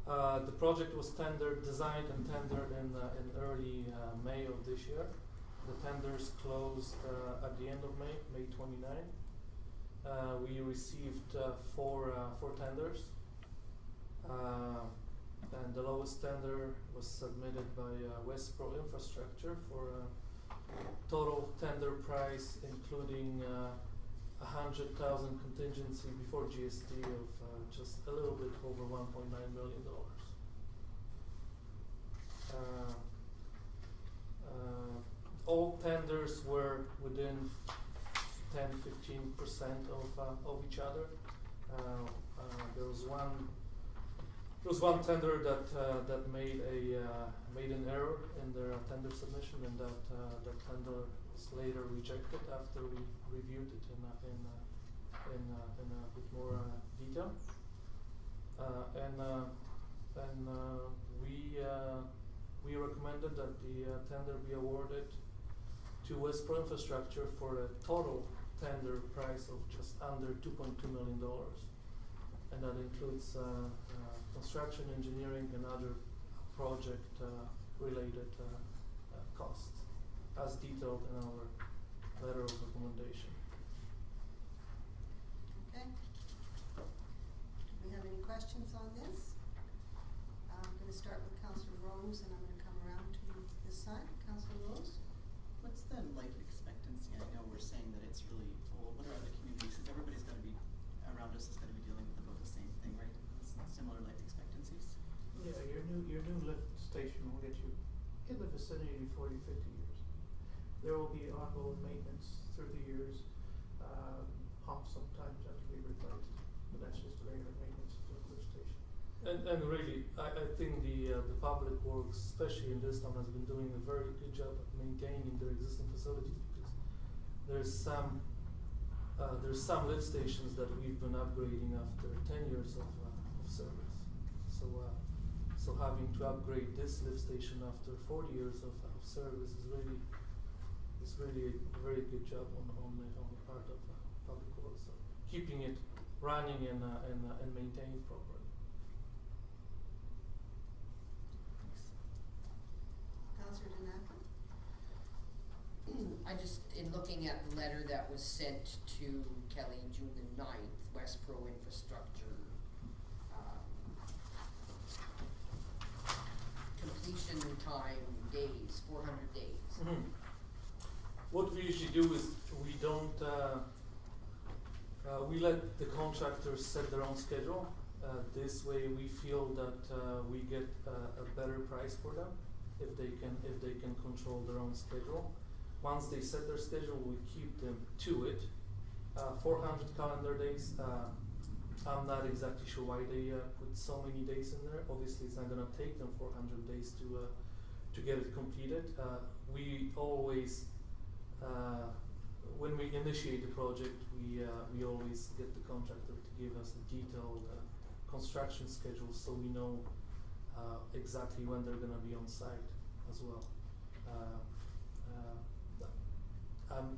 The project was designed and tendered in early May of this year. The tenders closed at the end of May 29. We received four tenders, and the lowest tender was submitted by Westpro Infrastructure for a total tender price, including 100,000 contingency before GST of just a little bit over $1.9 million. All tenders were within 10-15% of each other. There was one there was one tender that made an error in their tender submission, and that tender was later rejected after we reviewed it in a bit more detail. We recommended that the tender be awarded to Westpro Infrastructure for a total tender price of just under $2.2 million, and that includes construction, engineering, and other project related costs, as detailed in our letter of recommendation. Okay. Do we have any questions on this? I'm going to start with Councillor Rose, and I'm going to come around to this side. Councillor Rose? What's the life expectancy? I know we're saying that it's really old. What are other communities? Because everybody's got to be around us is going to be dealing with about the same thing, right? Similar life expectancies. Yeah, your new lift station will get you in the vicinity of 40, 50 years. There will be ongoing maintenance through the years. Pumps sometimes have to be replaced, but that's just regular maintenance of the lift station. And really, I think the public works, especially in this town, has been doing a very good job of maintaining their existing facilities, because there's some lift stations that we've been upgrading after 10 years of service. So having to upgrade this lift station after 40 years of service is really a very good job on the part of public works. So keeping it running and maintained properly. Councillor Danaka? I just, in looking at the letter that was sent to Kelly June the 9th, Westpro Infrastructure, completion time days, 400 days. Mm-hmm. What we usually do is we don't, we let the contractors set their own schedule. This way we feel that we get a better price for them if they can control their own schedule. Once they set their schedule, we keep them to it. 400 calendar days. I'm not exactly sure why they put so many days in there. Obviously, it's not going to take them 400 days to get it completed. We always, when we initiate the project, we always get the contractor to give us a detailed construction schedule, so we know exactly when they're going to be on site as well.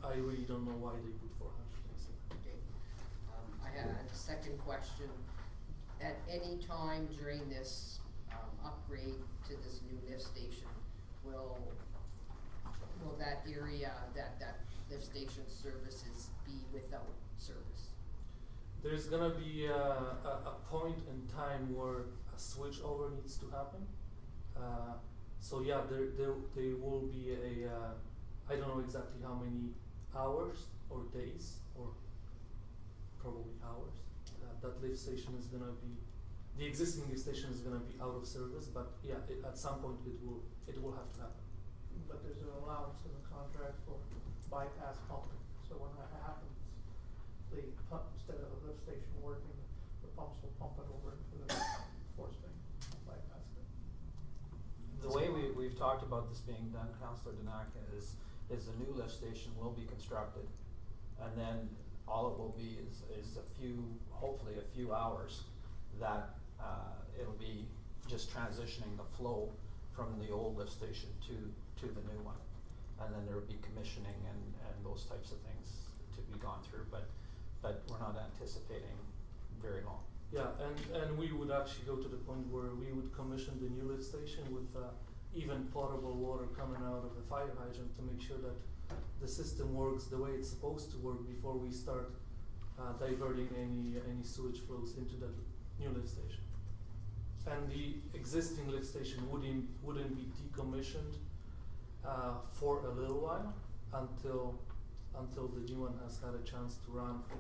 I really don't know why they put 400 days in. Okay. I had a second question. At any time during this upgrade to this new lift station, will that area, that lift station services be without service? There's gonna be a point in time where a switch over needs to happen. So yeah, there will be I don't know exactly how many hours or days, or probably hours, that lift station is gonna be, the existing lift station is gonna be out of service, but yeah, at some point it will have to happen. But there's an allowance in the contract for bypass pumping, so when that happens, the pump, instead of the lift station working, the pumps will pump it over into the force main, bypass it. The way we've talked about this being done, Councillor Danaka, is the new lift station will be constructed, and then all it will be is hopefully a few hours that it'll be just transitioning the flow from the old lift station to the new one, and then there will be commissioning and those types of things to be gone through, but we're not anticipating very long. Yeah, and we would actually go to the point where we would commission the new lift station with even potable water coming out of the fire hydrant to make sure that the system works the way it's supposed to work before we start diverting any sewage flows into that new lift station. And the existing lift station wouldn't be decommissioned for a little while until the new one has had a chance to run for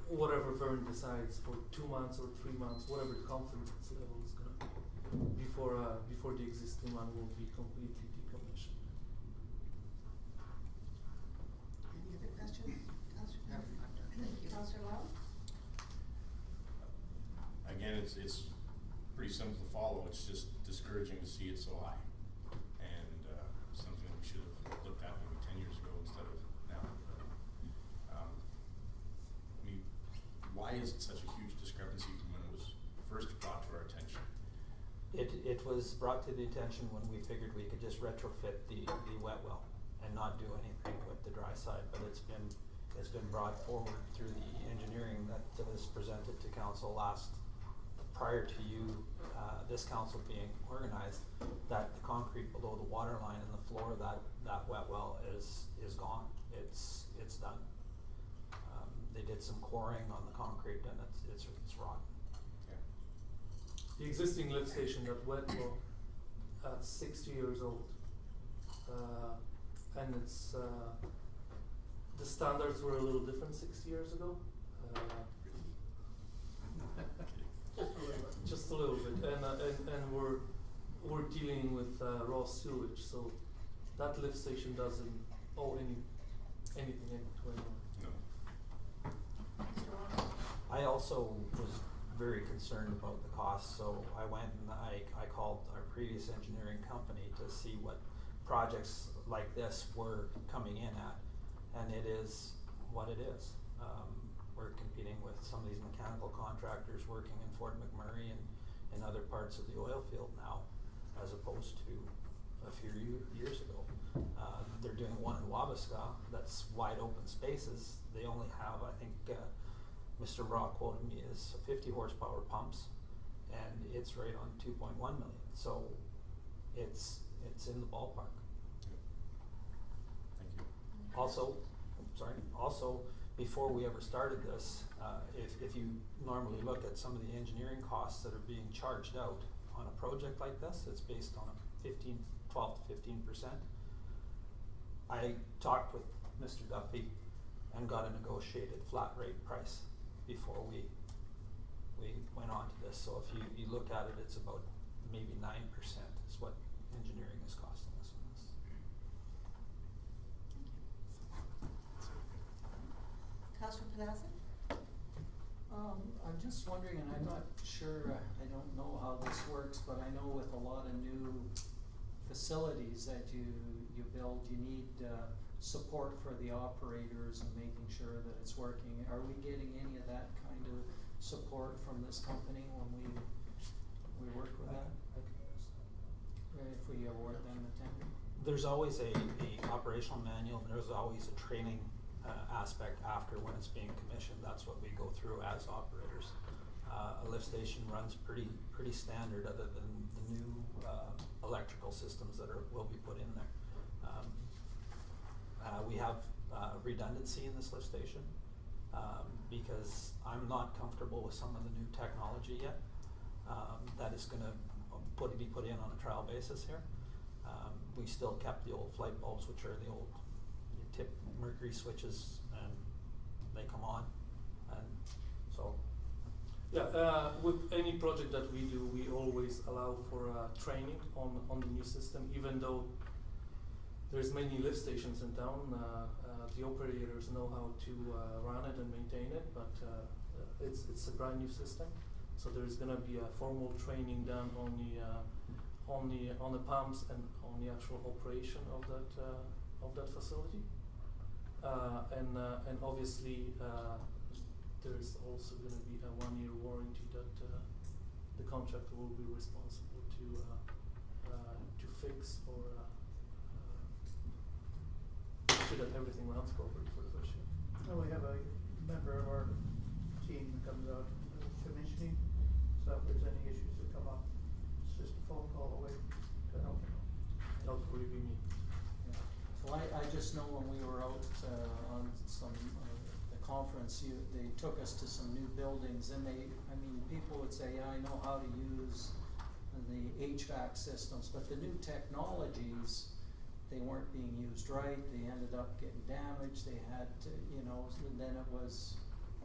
whatever Vern decides, for 2 months or 3 months, whatever the confidence level is going to be, before the existing one will be completely decommissioned. Any other questions? Councillor? No, I'm done. Thank you. Councillor Lau? Again, it's pretty simple to follow, it's just discouraging to see it so high. And, something that we should have looked at maybe 10 years ago instead of now. I mean, why is it such a huge discrepancy from when it was first brought to our attention? It was brought to the attention when we figured we could just retrofit the wet well and not do anything with the dry side, but it's been brought forward through the engineering that was presented to council prior to this council being organized, that the concrete below the water line and the floor of that wet well is gone. It's done. They did some coring on the concrete and it's rotten. The existing lift station, that wet well, at 60 years old, and it's the standards were a little different 6 years ago. Just a little bit, and we're dealing with raw sewage, so that lift station doesn't owe anything to anyone. No. I also was very concerned about the cost, so I went and I called our previous engineering company to see what projects like this were coming in at, and it is what it is. We're competing with some of these mechanical contractors working in Fort McMurray and other parts of the oil field now, as opposed to a few years ago. They're doing one in Wabasca that's wide open spaces. They only have, I think, Mr. Rock quoted me as 50 horsepower pumps, and it's right on 2.1 million. So it's in the ballpark. Thank you. Also, before we ever started this, if you normally look at some of the engineering costs that are being charged out on a project like this, it's based on a 12 to 15%. I talked with Mr. Duffy and got a negotiated flat rate price before we went on to this. So if you look at it, it's about maybe 9% is what engineering is costing us on this. Councillor Panassa? I'm just wondering, and I'm not sure, I don't know how this works, but I know with a lot of new facilities that you build, you need support for the operators and making sure that it's working. Are we getting any of that kind of support from this company when we work with that? If we award them the tender? There's always a operational manual, and there's always a training aspect after when it's being commissioned. That's what we go through as operators. A lift station runs pretty standard, other than the new electrical systems that will be put in there. We have redundancy in this lift station because I'm not comfortable with some of the new technology yet that is going to be put in on a trial basis here. We still kept the old flight bulbs, which are the old tip mercury switches, and they come on, and so. Yeah, with any project that we do, we always allow for training on the new system, even though there's many lift stations in town. The operators know how to run it and maintain it, but it's a brand new system, so there's gonna be a formal training done on the pumps and on the actual operation of that facility, and obviously there's also gonna be a 1-year warranty that the contractor will be responsible to fix or sure that everything runs properly for the first year. Well, we have a member of our team that comes out and does commissioning, so if there's any issues that come up, it's just a phone call away to help. That would be me. Yeah. Well, I just know when we were out on some the conference, they took us to some new buildings, and people would say, yeah, I know how to use the HVAC systems, but the new technologies, they weren't being used right. They ended up getting damaged. They had to, and then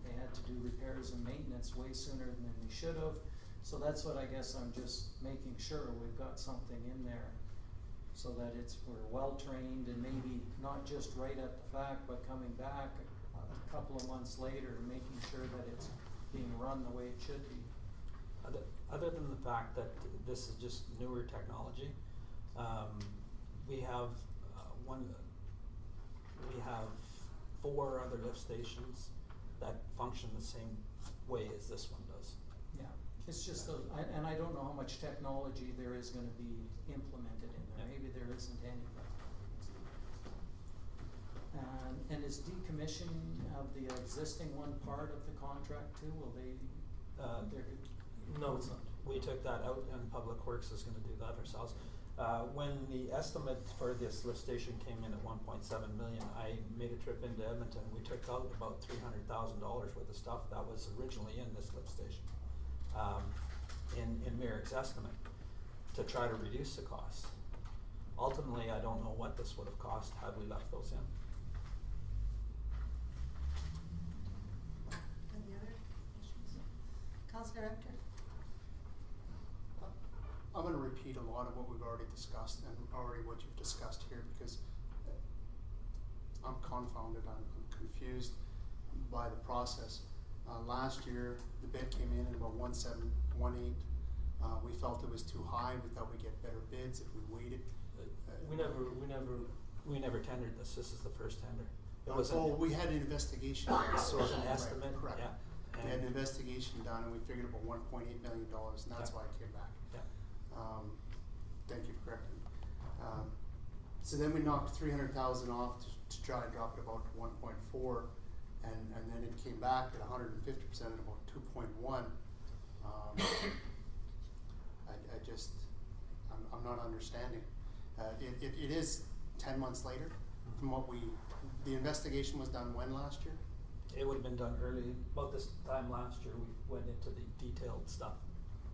they had to do repairs and maintenance way sooner than they should have. So that's what I guess I'm just making sure we've got something in there, so that we're well trained, and maybe not just right at the fact, but coming back a couple of months later, making sure that it's being run the way it should be. Other than the fact that this is just newer technology, we have we have 4 other lift stations that function the same way as this one does. Yeah, it's just, and I don't know how much technology there is gonna be implemented in there, Yeah. maybe there isn't any, but. And is decommissioning of the existing one part of the contract too, will they, they're? No, it's not. We took that out, and Public Works is gonna do that ourselves. When the estimate for this lift station came in at 1.7 million, I made a trip into Edmonton. We took out about $300,000 worth of stuff that was originally in this lift station, in Merrick's estimate, to try to reduce the costs. Ultimately, I don't know what this would have cost had we left those in. Any other questions? Councillor Ector? I'm gonna repeat a lot of what we've already discussed and already what you've discussed here, because I'm confounded, I'm confused by the process. Last year, the bid came in at about 1.718. We felt it was too high, we thought we'd get better bids if we waited. We never tendered this. This is the first tender. It was we had an investigation. It was an estimate, Correct. yeah. We had an investigation done and we figured about $1.8 million, and that's why it came back. Yeah. Thank you for correcting me. So then we knocked 300,000 off to try and drop it about 1.4, and then it came back at 150% at about 2.1. I'm not understanding. It is 10 months later from what the investigation was done when last year? It would have been done early, about this time last year. We went into the detailed stuff.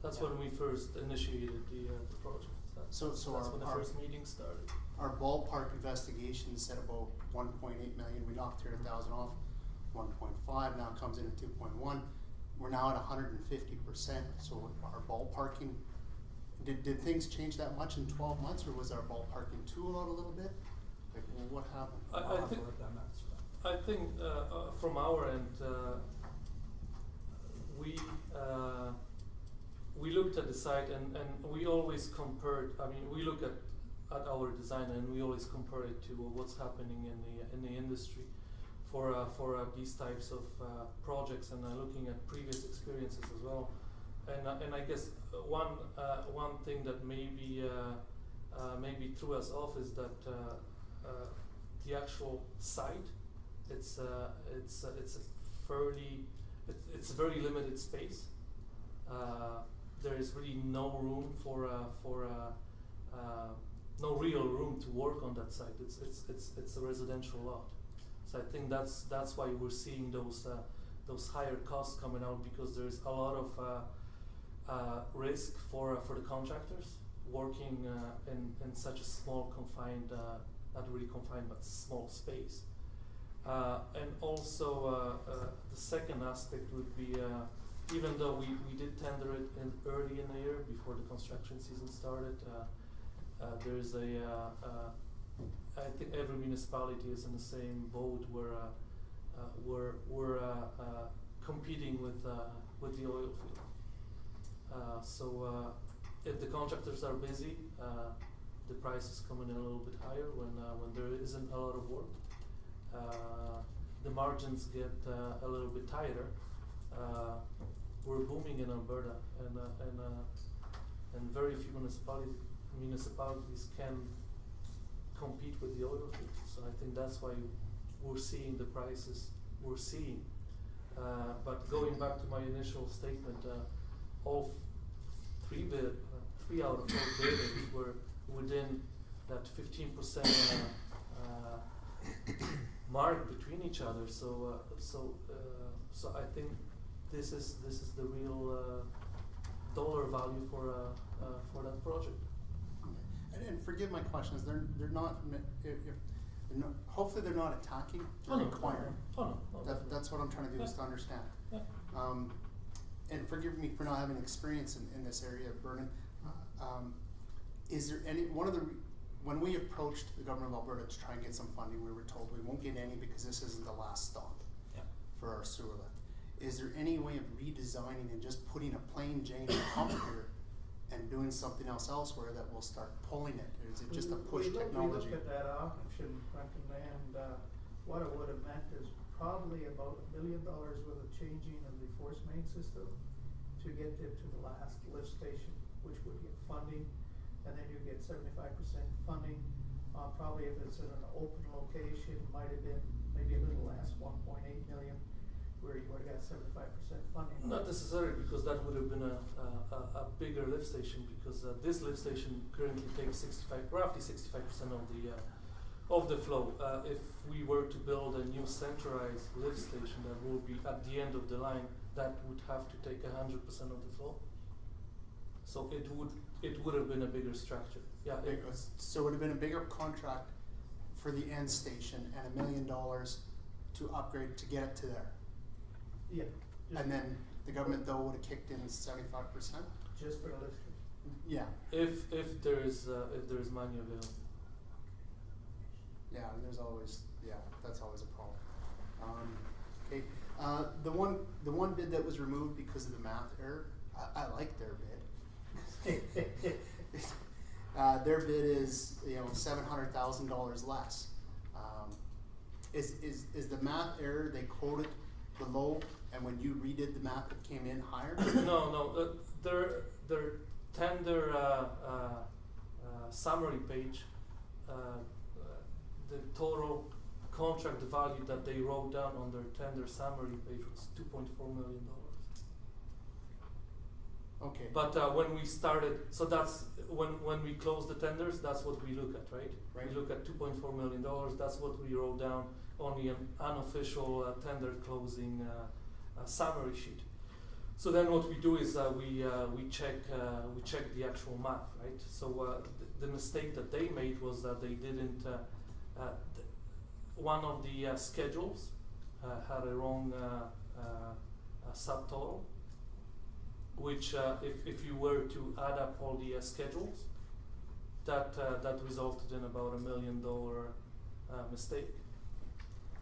That's Yeah. when we first initiated the project. So That's when the first meeting started. Our ballpark investigation said about 1.8 million. We knocked 300,000 off. 1.5 now comes in at 2.1. We're now at 150%. So our ballparking, did things change that much in 12 months, or was our ballparking tool out a little bit? Like, well, what happened? I'll have to look on that, so. I think from our end, we looked at the site and we always compared. I mean, we look at our design and we always compare it to what's happening in the industry for these types of projects, and looking at previous experiences as well. And I guess one thing that maybe threw us off is that the actual site. It's a very limited space. There is really no room no real room to work on that site. It's a residential lot. So I think that's why we're seeing those higher costs coming out, because there's a lot of risk for the contractors working in such a small confined, not really confined, but small space. And also the second aspect would be, even though we did tender it early in the year before the construction season started, there's I think every municipality is in the same boat where we're competing with the oil field. So if the contractors are busy, the price is coming in a little bit higher. When there isn't a lot of work, the margins get a little bit tighter. We're booming in Alberta, and very few municipalities can compete with the oil field. So I think that's why we're seeing the prices we're seeing. But going back to my initial statement, all three out of 4 buildings were within that 15% mark between each other. So I think this is the real dollar value for that project. Okay. And forgive my questions. They're not. Hopefully they're not attacking. They're inquiring. That's what I'm trying to do, is to understand. Yeah. And forgive me for not having experience in this area of Vernon. Is there any when we approached the government of Alberta to try and get some funding, we were told we won't get any because this isn't the last stop for our sewer lift. is there any way of redesigning and just putting a plain Jane pump here and doing something else elsewhere that will start pulling it? Or is it just a push technology? We looked at that option, Quentin, and what it would have meant is probably about $1 million worth of changing of the force main system to get it to the last lift station, which would get funding, and then you get 75% funding. Probably if it's in an open location, it might have been maybe a little less, 1.8 million, where you would have got 75% funding. Not necessarily, because that would have been a bigger lift station, because this lift station currently takes roughly 65% of the flow. If we were to build a new centralized lift station that will be at the end of the line, that would have to take 100% of the flow. So it would have been a bigger structure. Yeah. So it would have been a bigger contract for the end station and $1 million to upgrade to get it to there. Yeah. And then the government though would have kicked in 75%? Just for the lift station. Yeah. If there is money available. Yeah, that's always a problem. Okay. The one bid that was removed because of the math error, I like their bid. Their bid is $700,000 less. Is the math error they quoted below, and when you redid the math it came in higher? No. Their tender summary page, the total contract value that they wrote down on their tender summary page was $2.4 million. Okay. But when we started, so that's when we closed the tenders, that's what we look at, right? Right. We look at $2.4 million. That's what we wrote down on the unofficial tender closing summary sheet. So then what we do is we check the actual math, right? So the mistake that they made was that they didn't. One of the schedules had a wrong subtotal, which if you were to add up all the schedules, that resulted in about $1 million mistake.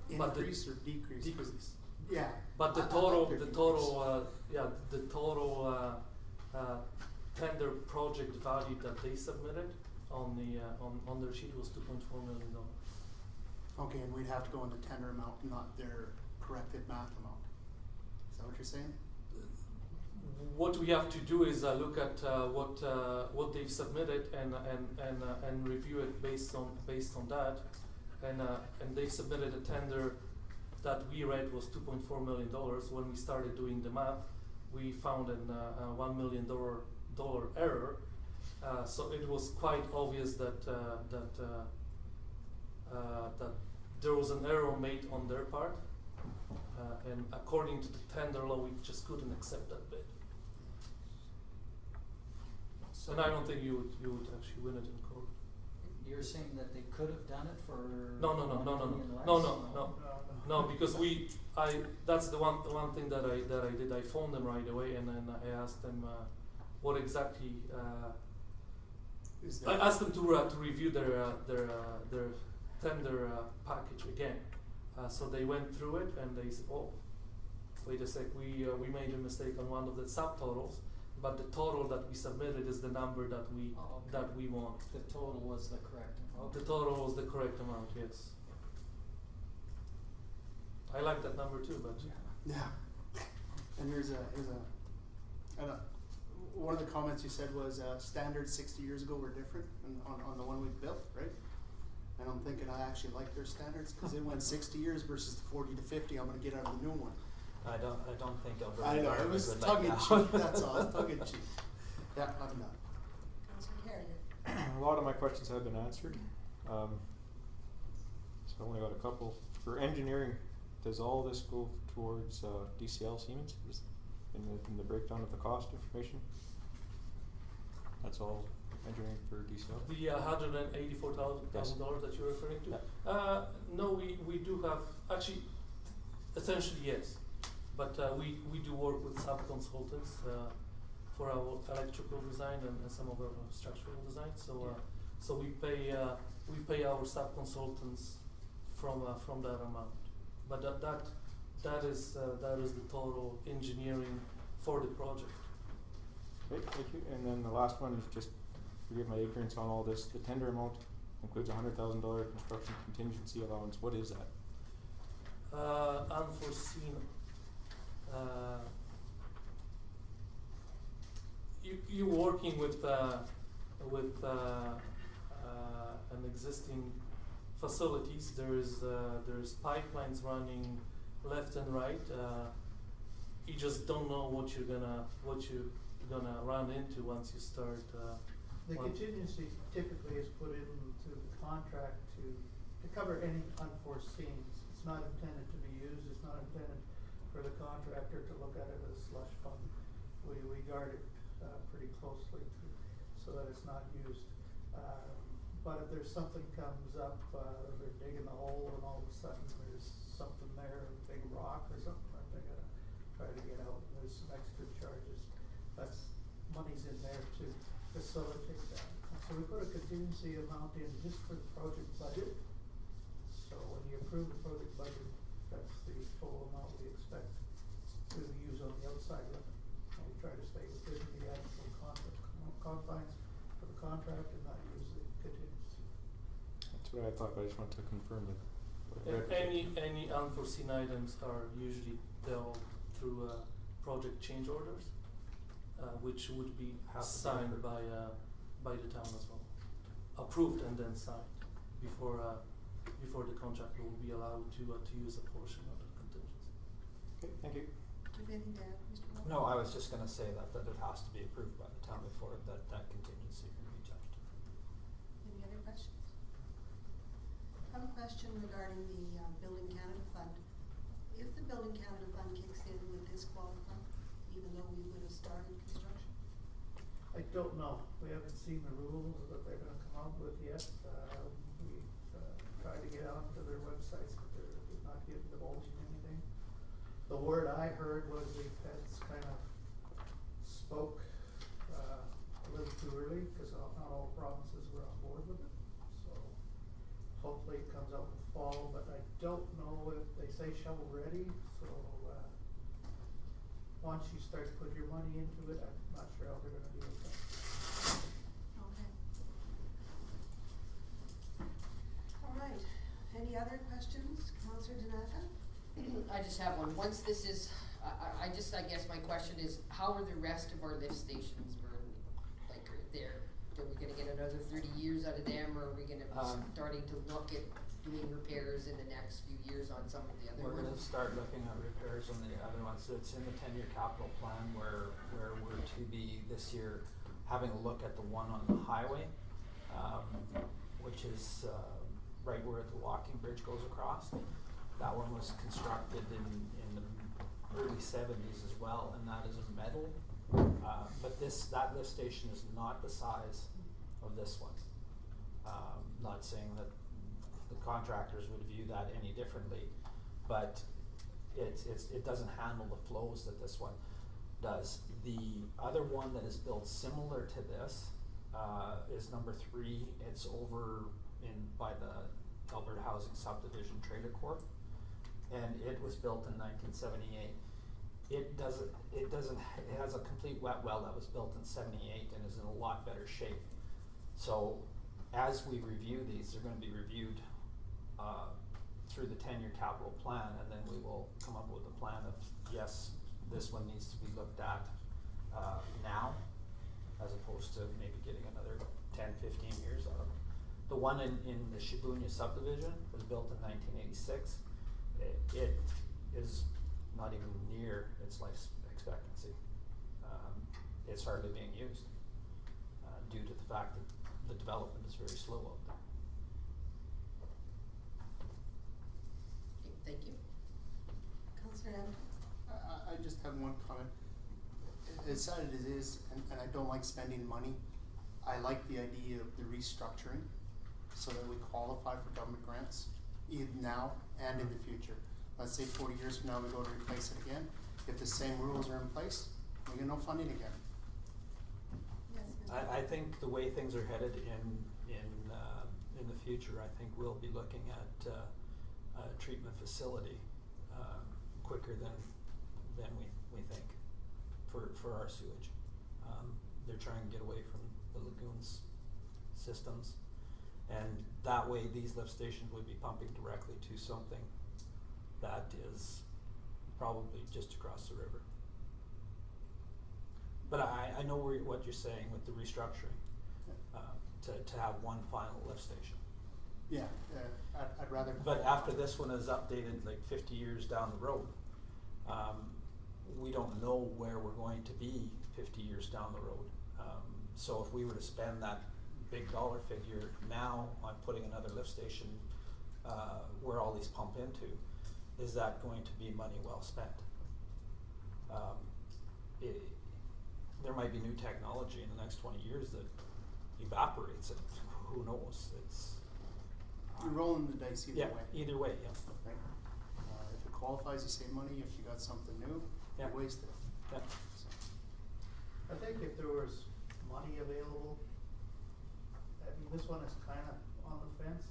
Increase or decrease? Decrease. Yeah. But the total tender project value that they submitted on their sheet was $2.4 million. Okay, and we'd have to go on the tender amount, not their corrected math amount. Is that what you're saying? What we have to do is look at what they've submitted and review it based on that, and they submitted a tender that we read was $2.4 million. When we started doing the math, we found a $1 million error. So it was quite obvious that there was an error made on their part, and according to the tender law, we just couldn't accept that bid. So and I don't think you would actually win it in court. You're saying that they could have done it for No, because that's the one thing that I did. I phoned them right away, and then I asked them what exactly. I asked them to review their tender package again. So they went through it and they said, "Oh, wait a sec, we made a mistake on one of the subtotals, but the total that we submitted is the number that we want." The total was the correct amount. The total was the correct amount, yes. I like that number too, but yeah. And one of the comments you said was standards 60 years ago were different on the one we built, right? And I'm thinking I actually like their standards because it went 60 years versus 40 to 50. I'm going to get out of the new one. I don't think Alberta I know, it was would tongue in like cheek, that's all, it's tongue in cheek. Yeah, I'm done. Councillor Carrier. A lot of my questions have been answered. So I only got a couple. For engineering, does all this go towards DCL Siemens in the breakdown of the cost information? That's all engineering for DCL? the $184,000 that you're referring to? Yeah. No, we do have, actually, essentially yes, but we do work with sub-consultants for our electrical design and some of our structural design. So we pay our sub-consultants from that amount. But that is the total engineering for the project. Great, thank you. And then the last one is just, forgive my ignorance on all this, the tender amount includes $100,000 construction contingency allowance. What is that? Unforeseen. You're working with an existing facilities. There's pipelines running left and right. You just don't know what you're gonna run into once you start. The contingency typically is put into the contract to cover any unforeseens. It's not intended to be used, it's not intended for the contractor to look at it as a slush fund. We guard it pretty closely so that it's not used. But if there's something comes up, they're digging a hole and all of a sudden there's something there, a big rock or something that they gotta try to get out, and there's some extra charges. That's, money's in there to facilitate that. And so we put a contingency amount in just for the project budget. So when you approve the project budget, that's the total amount we expect to use on the outside limit. And we try to stay within the actual confines of the contract and not use the contingency. That's what I thought, but I just wanted to confirm that. Any unforeseen items are usually dealt through project change orders, which would be signed by the town as well, approved and then signed before the contractor will be allowed to use a portion of the contingency. Okay, thank you. Do you have anything to add, Mr. Wall? No, I was just gonna say that it has to be approved by the town before that contingency can be touched. Any other questions? I have a question regarding the Building Canada Fund. If the Building Canada Fund kicks in, would this qualify, even though we would have started construction? I don't know. We haven't seen the rules that they're gonna come out with yet. We've tried to get onto their websites, but they're not divulging anything. The word I heard was the feds kind of spoke a little too early, because not all provinces were on board with it. So hopefully it comes out in the fall, but I don't know if they say shovel ready. So once you start to put your money into it, I'm not sure how they're gonna deal with that. Okay. All right. Any other questions? Councillor Donata? I just have one. Once this is, I guess my question is, how are the rest of our lift stations burning? Like, are we gonna get another 30 years out of them, or are we gonna be starting to look at doing repairs in the next few years on some of the other ones? We're gonna start looking at repairs on the other ones. It's in the 10-year capital plan where we're to be this year having a look at the one on the highway, which is right where the walking bridge goes across. That one was constructed in the early 70s as well, and that is in metal. But that lift station is not the size of this one. Not saying that the contractors would view that any differently, but it doesn't handle the flows that this one does. The other one that is built similar to this is number 3. It's over by the Alberta Housing Subdivision Trailer Corp, and it was built in 1978. It has a complete wet well that was built in 78 and is in a lot better shape. So as we review these, they're going to be reviewed through the 10-year capital plan, and then we will come up with a plan of, yes, this one needs to be looked at now, as opposed to maybe getting another 10, 15 years out of it. The one in the Shibuya subdivision was built in 1986. It is not even near its life expectancy. It's hardly being used due to the fact that the development is very slow out there. Okay, thank you. Councillor Anderson? I just have one comment. As sad as it is, and I don't like spending money, I like the idea of the restructuring so that we qualify for government grants, either now and in the future. Let's say 40 years from now we go to replace it again. If the same rules are in place, we get no funding again. Yes, Mr. I think the way things are headed in the future, I think we'll be looking at a treatment facility quicker than we think for our sewage. They're trying to get away from the lagoons systems, and that way these lift stations would be pumping directly to something that is probably just across the river. But I know what you're saying with the restructuring, to have one final lift station. Yeah, I'd rather. But after this one is updated like 50 years down the road, we don't know where we're going to be 50 years down the road. So if we were to spend that big dollar figure now on putting another lift station where all these pump into, is that going to be money well spent? There might be new technology in the next 20 years that evaporates it. Who knows? You're rolling the dice either way. Either way, yeah. Right? If it qualifies, you save money. If you got something new, you waste it. Yeah. So. I think if there was money available, I mean, this one is kind of on the fence,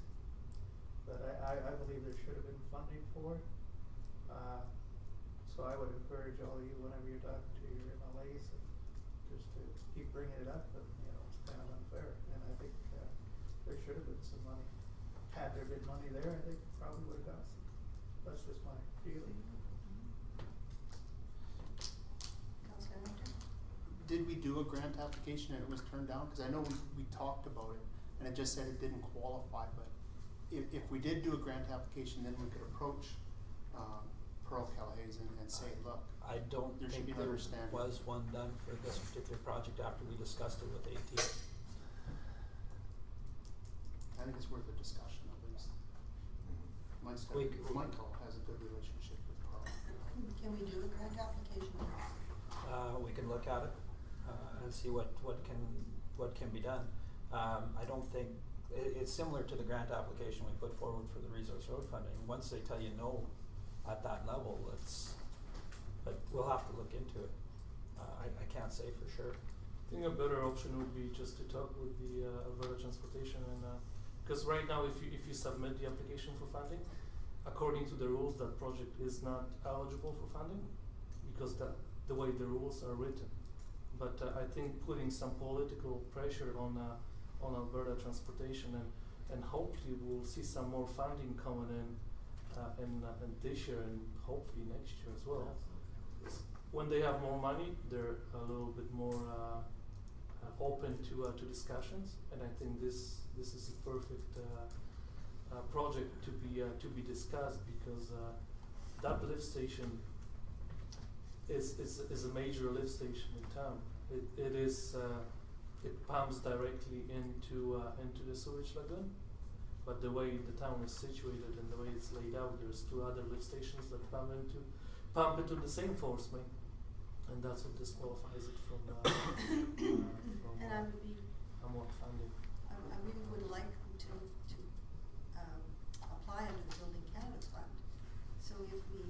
but I believe there should have been funding for it. So I would encourage all of you, whenever you're talking to your MLAs, just to keep bringing it up, but it's kind of unfair, and I think there should have been some money. Had there been money there, I think probably would have got some. That's just my feeling. Councillor Hunter? Did we do a grant application and it was turned down? Because I know we talked about it and it just said it didn't qualify, but if we did do a grant application, then we could approach Pearl Calhazen and say, look, I don't there should think be there another standard. was one done for this particular project after we discussed it with AT. I think it's worth a discussion at least. Michael has a good relationship with Pearl. Can we do a grant application? We can look at it and see what can be done. I don't think it's similar to the grant application we put forward for the resource road funding. Once they tell you no at that level, but we'll have to look into it. I can't say for sure. I think a better option would be just to talk with the Alberta Transportation, and because right now if you submit the application for funding, according to the rules, that project is not eligible for funding because the way the rules are written. But I think putting some political pressure on Alberta Transportation, and hopefully we'll see some more funding coming in this year and hopefully next year as well. When they have more money, they're a little bit more open to discussions, and I think this is a perfect project to be discussed, because that lift station is a major lift station in town. It pumps directly into the sewage lagoon, but the way the town is situated and the way it's laid out, there's two other lift stations that pump into the same force main, and that's what disqualifies it from more funding. I really would like to apply under the Building Canada Fund. So if we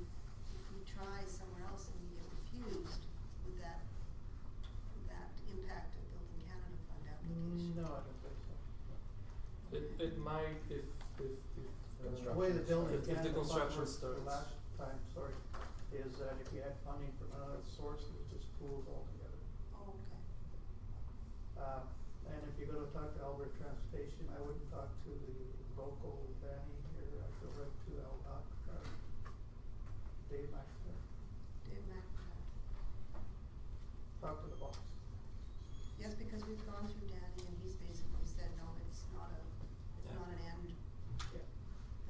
try somewhere else and we get refused, would that impact a Building Canada Fund application? No, I don't think so. It might if The way the Building if the Canada Fund construction worked starts. the last time, is that if you had funding from another source, it was just pooled all together. Oh, okay. And if you're gonna talk to Alberta Transportation, I wouldn't talk to the local Danny here, I'd go right to Dave McIntyre. Dave McIntyre. Talk to the boss. Yes, because we've gone through Danny and he's basically said, no, it's not an end Yeah.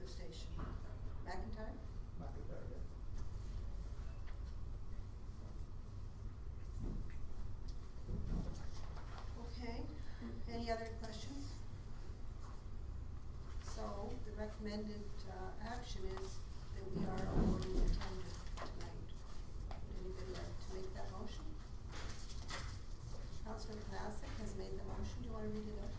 lift station. McIntyre? McIntyre, yeah. Okay, any other questions? So the recommended action is that we are awarding the tender tonight. Would anybody like to make that motion? Councillor Classic has made the motion. Do you want to read it out?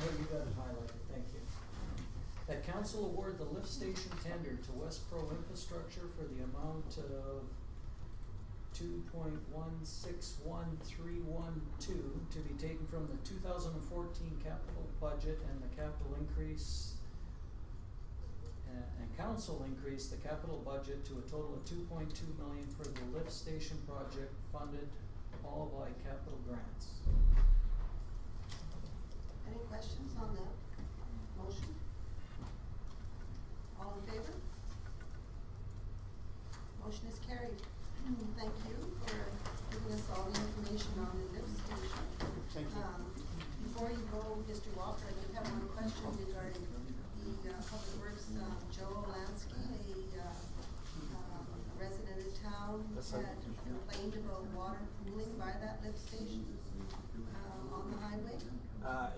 Oh, you got it highlighted, thank you. That council award the lift station tender to West Pro Infrastructure for the amount of $2.161312 to be taken from the 2014 capital budget and the capital increase and council increased the capital budget to a total of 2.2 million for the lift station project funded all by capital grants. Any questions on that motion? All in favor? Motion is carried. Thank you for giving us all the information on the lift station. Thank you. Before you go, Mr. Walker, I did have one question regarding the Public Works, Joe Lansky, a resident of town, had complained about water pooling by that lift station on the highway.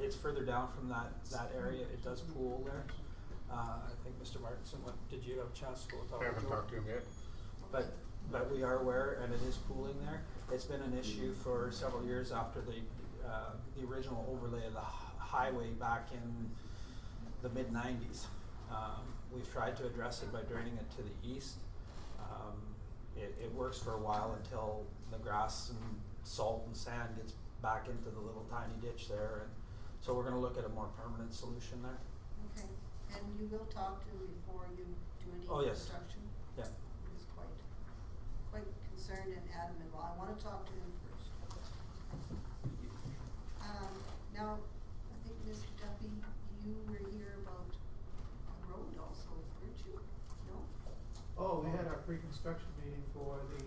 It's further down from that area. It does pool there. I think Mr. Martinson, did you have a chance to go talk to Joe? I haven't talked to him yet. But we are aware, and it is pooling there. It's been an issue for several years after the original overlay of the highway back in the mid-90s. We've tried to address it by draining it to the east. It works for a while until the grass and salt and sand gets back into the little tiny ditch there, and so we're going to look at a more permanent solution there. Okay, and you will talk to him before you do any construction? Yeah. He's quite concerned and adamant. Well, I want to talk to him first. Now, I think Mr. Duffy, you were here about a road also, weren't you? No? Oh, we had our pre-construction meeting for the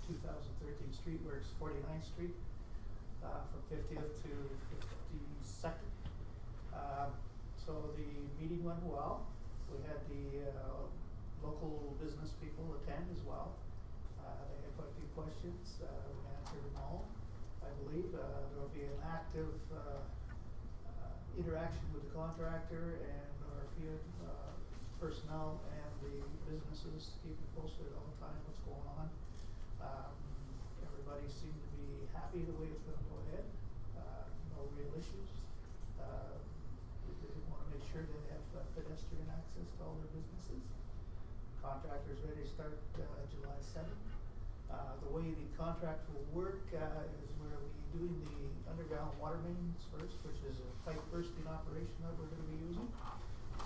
2013 street works, 49th Street, from 50th to 52nd. So the meeting went well. We had the local business people attend as well. They had quite a few questions. We answered them all. I believe there will be an active interaction with the contractor and our field personnel and the businesses to keep it posted all the time what's going on. Everybody seemed to be happy the way it's going to go ahead. No real issues. We want to make sure they have pedestrian access to all their businesses. Contractor's ready to start July 7th. The way the contract will work is where we're doing the underground water mains first, which is a pipe bursting operation that we're going to be using.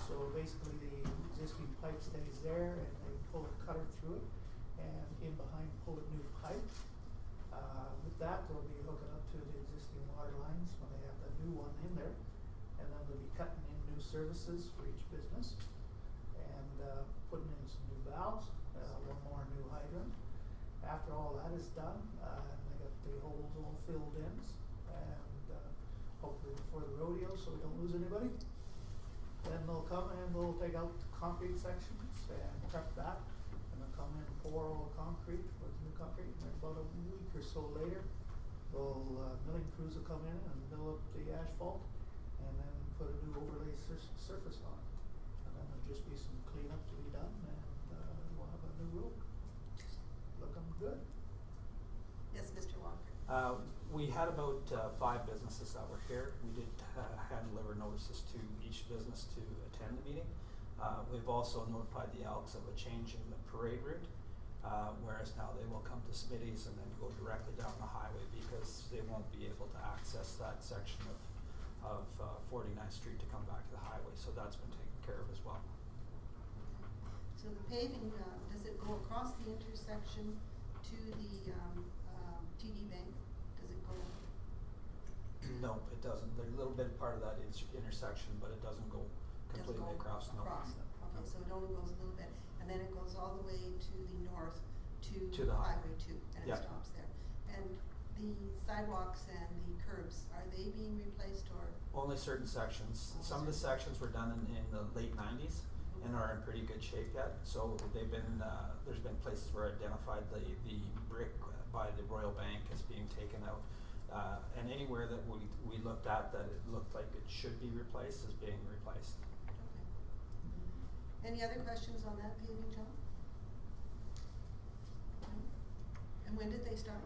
So basically the existing pipe stays there and they pull a cutter through it and in behind pull a new pipe. With that they'll be hooking up to the existing water lines when they have the new one in there, and then they'll be cutting in new services for each business and putting in some new valves, one more new hydrant. After all that is done, they got the holes all filled in, and hopefully before the rodeo so we don't lose anybody. Then they'll come and they'll take out the concrete sections and prep that, and they'll come in and pour all the concrete with new concrete, and then about a week or so later, they'll milling crews will come in and mill up the asphalt, and then put a new overlay surface on it. And then there'll just be some cleanup to be done, and we'll have a new road. Looking good. Yes, Mr. Walker. We had about 5 businesses that were here. We did hand deliver notices to each business to attend the meeting. We've also notified the Elks of a change in the parade route, whereas now they will come to Smitty's and then go directly down the highway because they won't be able to access that section of 49th Street to come back to the highway. So that's been taken care of as well. So the paving, does it go across the intersection to the TD Bank? Does it go? No, it doesn't. There's a little bit part of that intersection, but it doesn't go completely across. No. Okay, so it only goes a little bit, and then it goes all the way to the north to the Highway 2, and it yeah. stops there. And the sidewalks and the curbs, are they being replaced or? Only certain sections. Some of the sections were done in the late 90s. And are in pretty good shape yet. So they've been there's been places where identified the brick by the Royal Bank as being taken out, and anywhere that we looked at that it looked like it should be replaced is being replaced. Okay. Any other questions on that paving, John? No? And when did they start?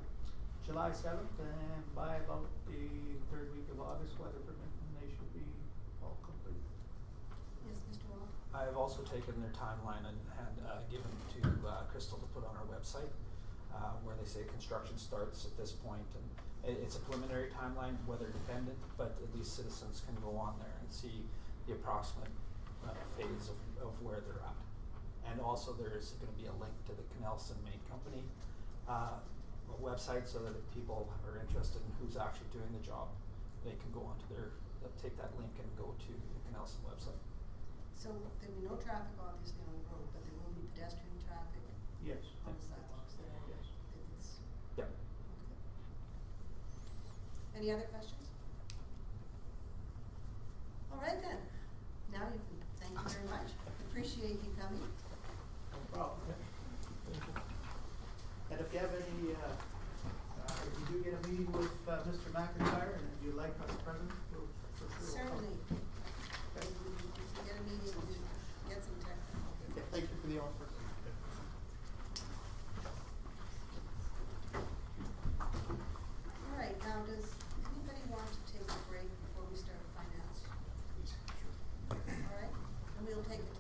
July 7th, and by about the 3rd week of August, weather permitting, they should be all complete. Yes, Mr. Walker. I've also taken their timeline and given to Crystal to put on our website, where they say construction starts at this point, and it's a preliminary timeline, weather dependent, but at least citizens can go on there and see the approximate phase of where they're at. And also there's gonna be a link to the Canelson Main Company, website, so that if people are interested in who's actually doing the job, they can go onto their, they'll take that link and go to the Canelson website. So there'll be no traffic obviously on the road, but there will be pedestrian traffic Yes. on the sidewalks there. Yes. It's, Yep. any other questions? All right then, now you can, thank you very much, appreciate you coming. No problem. And if you have any, if you do get a meeting with, Mr. McIntyre and you'd like us present, we'll for sure. Certainly, Okay. if we get a meeting, we get some technical. Okay, thank you for the offer. All right, now does anybody want to take a break before we start finance? All right, and we'll take a